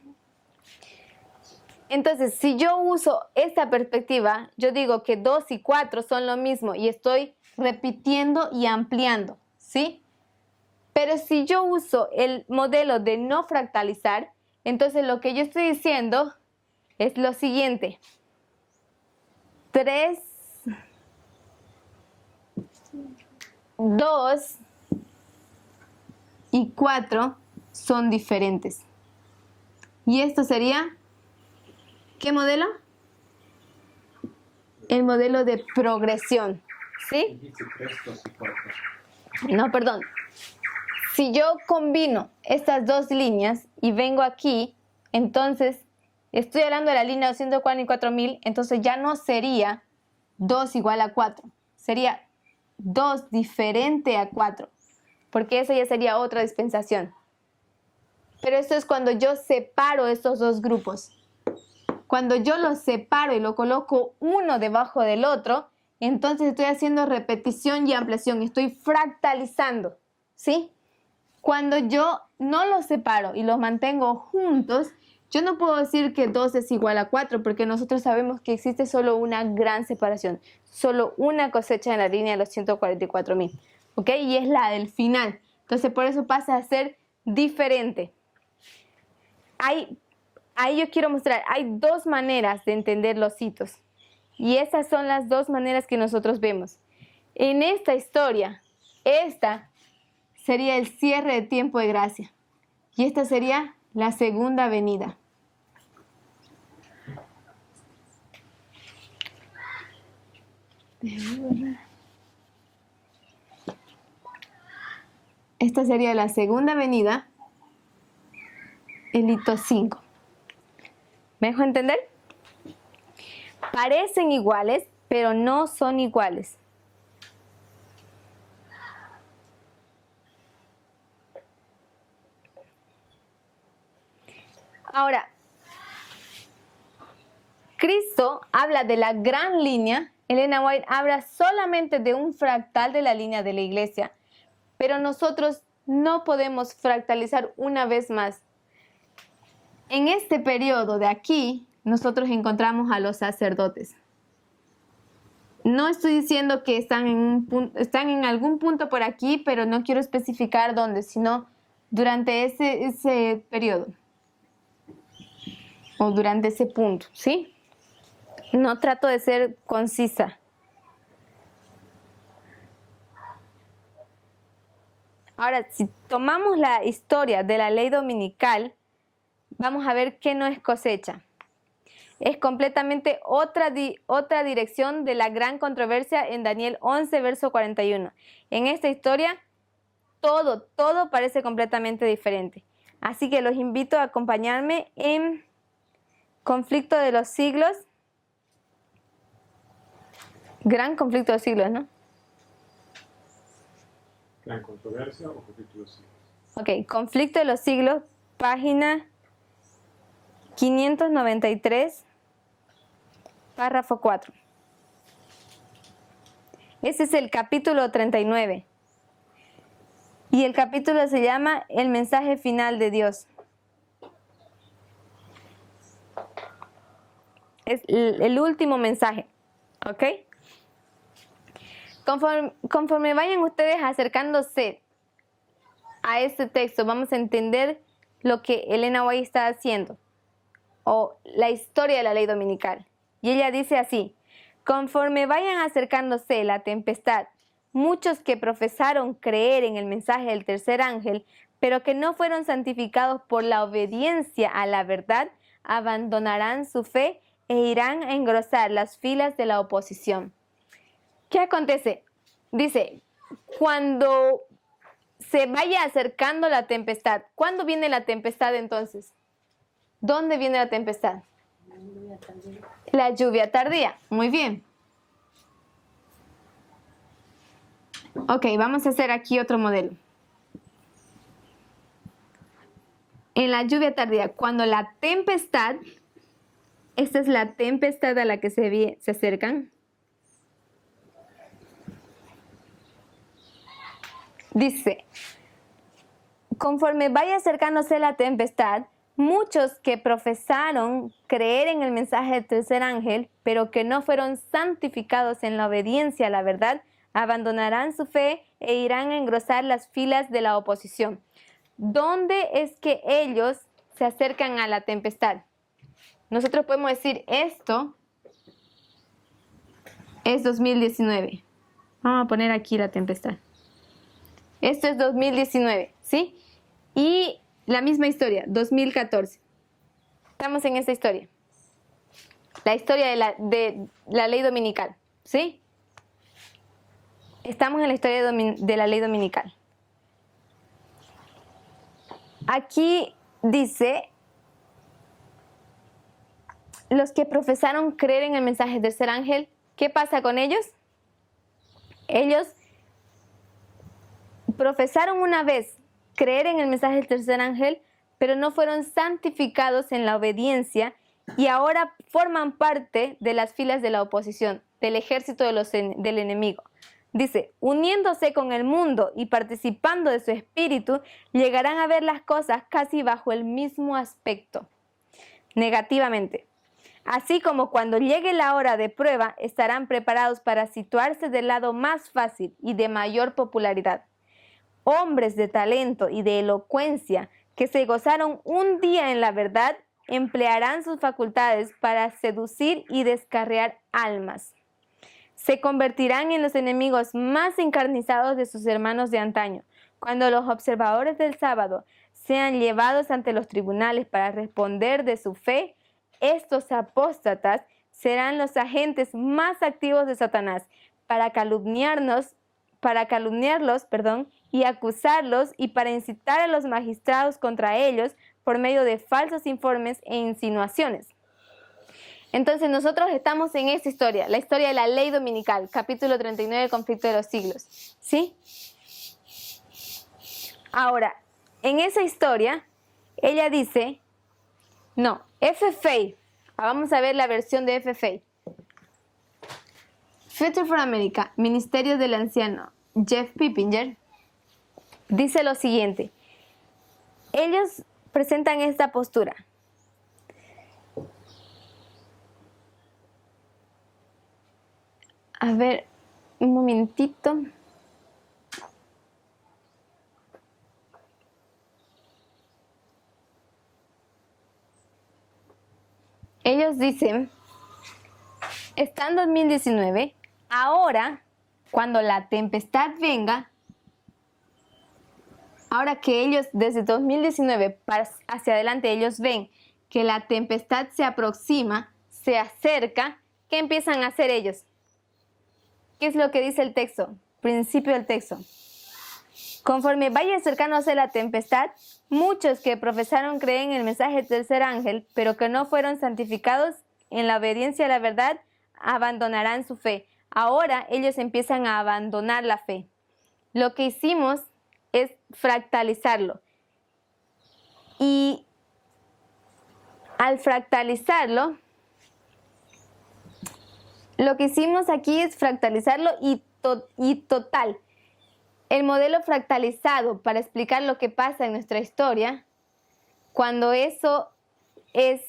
Entonces, si yo uso esta perspectiva, yo digo que 2 y 4 son lo mismo y estoy repitiendo y ampliando, ¿sí? Pero si yo uso el modelo de no fractalizar, entonces lo que yo estoy diciendo es lo siguiente. 3, 2 y 4 son diferentes. Y esto sería, ¿qué modelo? El modelo de progresión, ¿sí? Dice 3, 2 y 4. No, perdón. Si yo combino estas dos líneas y vengo aquí, entonces estoy hablando de la línea 244.000, entonces ya no sería 2 igual a 4. Sería 2 diferente a 4, porque eso ya sería otra dispensación. Pero esto es cuando yo separo estos dos grupos. Cuando yo los separo y lo coloco uno debajo del otro, entonces estoy haciendo repetición y ampliación, estoy fractalizando, ¿sí? Cuando yo no los separo y los mantengo juntos, yo no puedo decir que 2 es igual a 4, porque nosotros sabemos que existe solo una gran separación, solo una cosecha en la línea de los 144.000, ¿ok? Y es la del final. Entonces, por eso pasa a ser diferente. Ahí yo quiero mostrar, hay dos maneras de entender los hitos. Y esas son las dos maneras que nosotros vemos. En esta historia, esta sería el cierre de tiempo de gracia. Y esta sería la segunda venida. Esta sería la segunda venida, el hito 5. ¿Me dejo entender? Parecen iguales, pero no son iguales. Ahora, Cristo habla de la gran línea, Elena White habla solamente de un fractal de la línea de la iglesia, pero nosotros no podemos fractalizar una vez más. En este periodo de aquí, nosotros encontramos a los sacerdotes. No estoy diciendo que están en algún punto por aquí, pero no quiero especificar dónde, sino durante ese periodo. O durante ese punto, ¿sí? No trato de ser concisa. Ahora, si tomamos la historia de la ley dominical, vamos a ver qué no es cosecha. Es completamente otra dirección de la gran controversia en Daniel 11, verso 41. En esta historia, todo parece completamente diferente. Así que los invito a acompañarme en Conflicto de los siglos. Gran conflicto de los siglos, ¿no? Gran controversia o conflicto de los siglos. Ok, Conflicto de los siglos, página 593, párrafo 4. Ese es el capítulo 39. Y el capítulo se llama El mensaje final de Dios. Es el último mensaje, ¿ok? Conforme vayan ustedes acercándose a este texto, vamos a entender lo que Elena White está haciendo, o la historia de la ley dominical. Y ella dice así: conforme vayan acercándose la tempestad, muchos que profesaron creer en el mensaje del tercer ángel, pero que no fueron santificados por la obediencia a la verdad, abandonarán su fe e irán a engrosar las filas de la oposición. ¿Qué acontece? Dice, cuando se vaya acercando la tempestad. ¿Cuándo viene la tempestad entonces? ¿Dónde viene la tempestad? La lluvia tardía. Muy bien. Ok, vamos a hacer aquí otro modelo. En la lluvia tardía, cuando la tempestad, esta es la tempestad a la que se acercan. Dice, conforme vaya acercándose la tempestad, muchos que profesaron creer en el mensaje del tercer ángel, pero que no fueron santificados en la obediencia a la verdad, abandonarán su fe e irán a engrosar las filas de la oposición. ¿Dónde es que ellos se acercan a la tempestad? Nosotros podemos decir esto es 2019. Vamos a poner aquí la tempestad. Esto es 2019, ¿sí? Y la misma historia, 2014. Estamos en esta historia. La historia de la ley dominical, ¿sí? Estamos en la historia de la ley dominical. Aquí dice, los que profesaron creer en el mensaje del tercer ángel, ¿qué pasa con ellos? Ellos profesaron una vez creer en el mensaje del tercer ángel, pero no fueron santificados en la obediencia y ahora forman parte de las filas de la oposición, del ejército del enemigo. Dice, uniéndose con el mundo y participando de su espíritu, llegarán a ver las cosas casi bajo el mismo aspecto, negativamente. Así como cuando llegue la hora de prueba, estarán preparados para situarse del lado más fácil y de mayor popularidad. Hombres de talento y de elocuencia que se gozaron un día en la verdad, emplearán sus facultades para seducir y descarriar almas. Se convertirán en los enemigos más encarnizados de sus hermanos de antaño. Cuando los observadores del sábado sean llevados ante los tribunales para responder de su fe, estos apóstatas serán los agentes más activos de Satanás para calumniarlos, y acusarlos y para incitar a los magistrados contra ellos por medio de falsos informes e insinuaciones. Entonces nosotros estamos en esta historia, la historia de la ley dominical, capítulo 39, conflicto de los siglos, ¿sí? Ahora, en esa historia, ella dice, no, F-Faith, vamos a ver la versión de F-Faith. Future for America, Ministerio del Anciano Jeff Pippinger, dice lo siguiente. Ellos presentan esta postura. A ver, un momentito. Ellos dicen, está en 2019, ahora, cuando la tempestad venga, ahora que ellos desde 2019 hacia adelante ellos ven que la tempestad se aproxima, se acerca, ¿qué empiezan a hacer ellos? ¿Qué es lo que dice el texto? Principio del texto. Conforme vaya acercándose la tempestad, muchos que profesaron creer en el mensaje del tercer ángel, pero que no fueron santificados en la obediencia a la verdad, abandonarán su fe. Ahora ellos empiezan a abandonar la fe. Lo que hicimos es fractalizarlo. Y al fractalizarlo, lo que hicimos aquí es fractalizarlo y total. El modelo fractalizado para explicar lo que pasa en nuestra historia, cuando eso es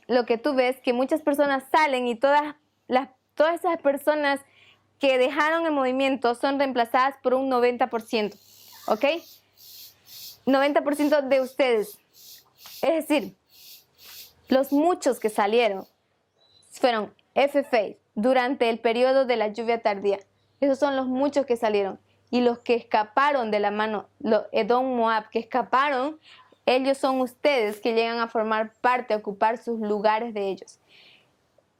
lo que tú ves, que muchas personas salen y todas esas personas que dejaron el movimiento son reemplazadas por un 90%, ¿ok? 90% de ustedes. Es decir, los muchos que salieron fueron F-Faith durante el periodo de la lluvia tardía. Esos son los muchos que salieron. Y los que escaparon de la mano, los Edom Moab, que escaparon, ellos son ustedes que llegan a formar parte, a ocupar sus lugares de ellos.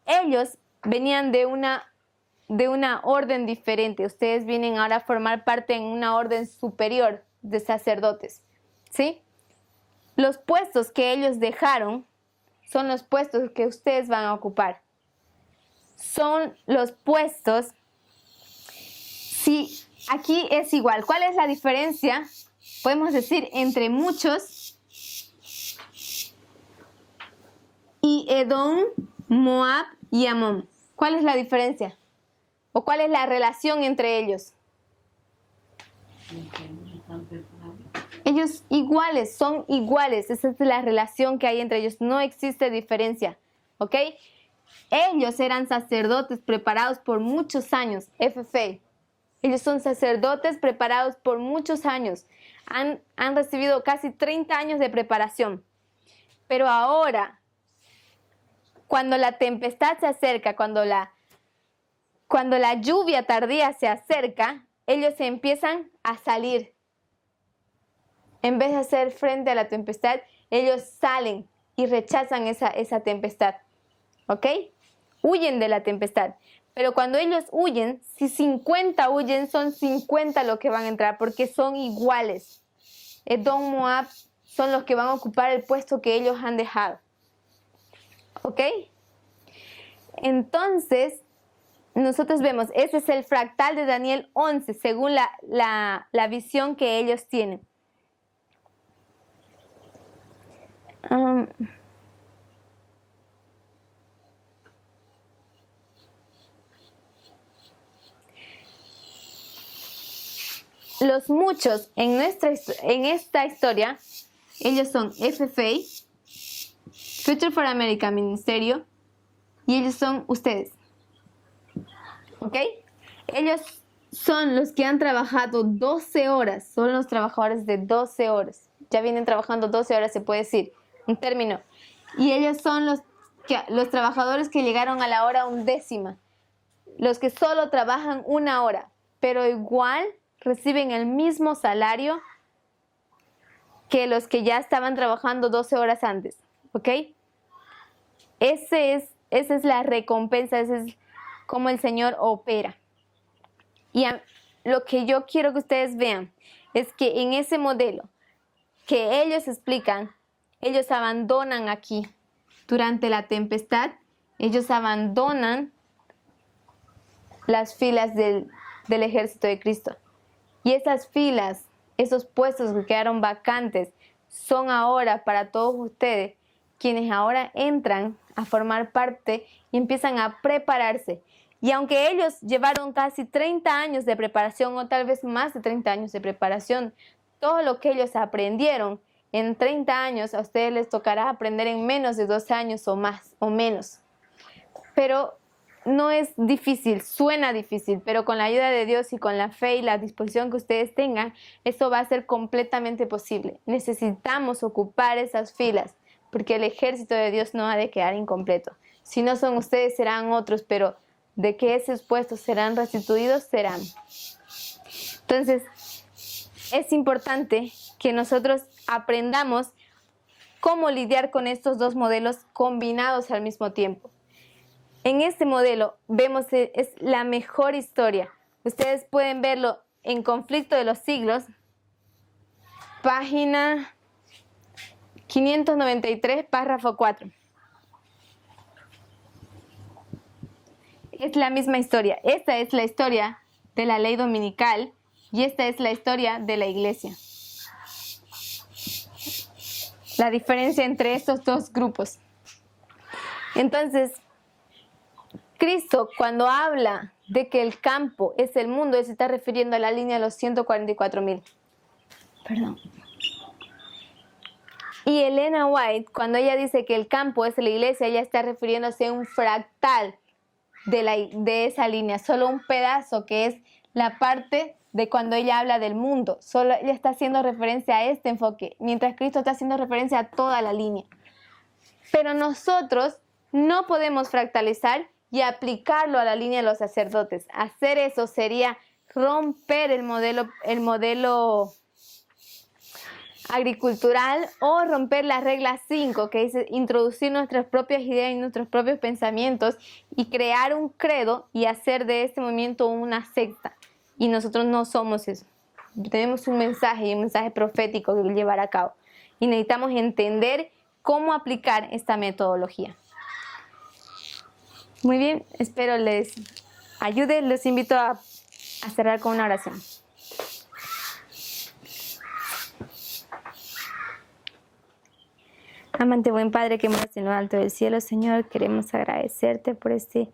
Ellos venían de una orden diferente. Ustedes vienen ahora a formar parte en una orden superior de sacerdotes, ¿sí? Los puestos que ellos dejaron son los puestos que ustedes van a ocupar. Son los puestos, sí. Aquí es igual. ¿Cuál es la diferencia? Podemos decir entre muchos y Edom, Moab y Amón. ¿Cuál es la diferencia? ¿O cuál es la relación entre ellos? Ellos iguales, son iguales. Esa es la relación que hay entre ellos. No existe diferencia. ¿Ok? Ellos eran sacerdotes preparados por muchos años. F-Faith. Ellos son sacerdotes preparados por muchos años. Han recibido casi 30 años de preparación. Pero ahora, cuando la tempestad se acerca, cuando la lluvia tardía se acerca, ellos se empiezan a salir. En vez de hacer frente a la tempestad, ellos salen y rechazan esa tempestad. ¿Ok? Huyen de la tempestad. Pero cuando ellos huyen, si 50 huyen, son 50 los que van a entrar, porque son iguales. Edom, Moab son los que van a ocupar el puesto que ellos han dejado. ¿Ok? Entonces, nosotros vemos, ese es el fractal de Daniel 11, según la visión que ellos tienen. Los muchos en esta historia, ellos son FFA, Future for America Ministerio, y ellos son ustedes. ¿Ok? Ellos son los que han trabajado 12 horas, son los trabajadores de 12 horas. Ya vienen trabajando 12 horas, se puede decir, un término. Y ellos son los trabajadores que llegaron a la hora 1/10, los que solo trabajan 1 hora, pero igual reciben el mismo salario que los que ya estaban trabajando 12 horas antes. ¿Ok? Esa es la recompensa, ese es como el Señor opera. Y lo que yo quiero que ustedes vean es que en ese modelo que ellos explican, ellos abandonan aquí durante la tempestad, ellos abandonan las filas del ejército de Cristo. Y esas filas, esos puestos que quedaron vacantes, son ahora para todos ustedes, quienes ahora entran a formar parte y empiezan a prepararse. Y aunque ellos llevaron casi 30 años de preparación, o tal vez más de 30 años de preparación, todo lo que ellos aprendieron en 30 años, a ustedes les tocará aprender en menos de 2 años o más, o menos. Pero no es difícil, suena difícil, pero con la ayuda de Dios y con la fe y la disposición que ustedes tengan, eso va a ser completamente posible. Necesitamos ocupar esas filas, porque el ejército de Dios no ha de quedar incompleto. Si no son ustedes, serán otros, pero de que esos puestos serán restituidos, serán. Entonces, es importante que nosotros aprendamos cómo lidiar con estos dos modelos combinados al mismo tiempo. En este modelo vemos es la mejor historia. Ustedes pueden verlo en Conflicto de los Siglos, página 593, párrafo 4. Es la misma historia. Esta es la historia de la ley dominical y esta es la historia de la iglesia. La diferencia entre estos dos grupos. Entonces, Cristo, cuando habla de que el campo es el mundo, él se está refiriendo a la línea de los 144,000. Perdón. Y Elena White, cuando ella dice que el campo es la iglesia, ella está refiriéndose a un fractal de esa línea, solo un pedazo que es la parte de cuando ella habla del mundo. Solo ella está haciendo referencia a este enfoque, mientras Cristo está haciendo referencia a toda la línea. Pero nosotros no podemos fractalizar y aplicarlo a la línea de los sacerdotes. Hacer eso sería romper el modelo agricultural o romper la regla 5, que es introducir nuestras propias ideas y nuestros propios pensamientos y crear un credo y hacer de este movimiento una secta. Y nosotros no somos eso. Tenemos un mensaje profético que llevar a cabo. Y necesitamos entender cómo aplicar esta metodología. Muy bien, espero les ayude. Los invito a cerrar con una oración. Amante buen Padre que moras en lo alto del cielo, Señor, queremos agradecerte por este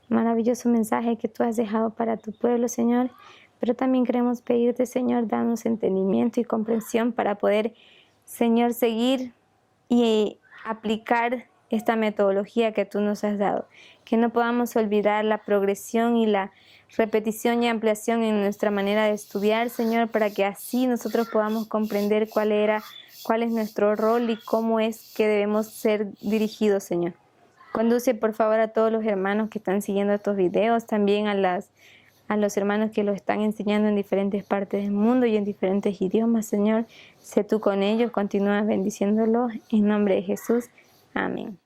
maravilloso mensaje que tú has dejado para tu pueblo, Señor. Pero también queremos pedirte, Señor, danos entendimiento y comprensión para poder, Señor, seguir y aplicar esta metodología que tú nos has dado. Que no podamos olvidar la progresión y la repetición y ampliación en nuestra manera de estudiar, Señor, para que así nosotros podamos comprender cuál es nuestro rol y cómo es que debemos ser dirigidos, Señor. Conduce, por favor, a todos los hermanos que están siguiendo estos videos, también a los hermanos que los están enseñando en diferentes partes del mundo y en diferentes idiomas, Señor. Sé tú con ellos, continúa bendiciéndolos en nombre de Jesús. Amén.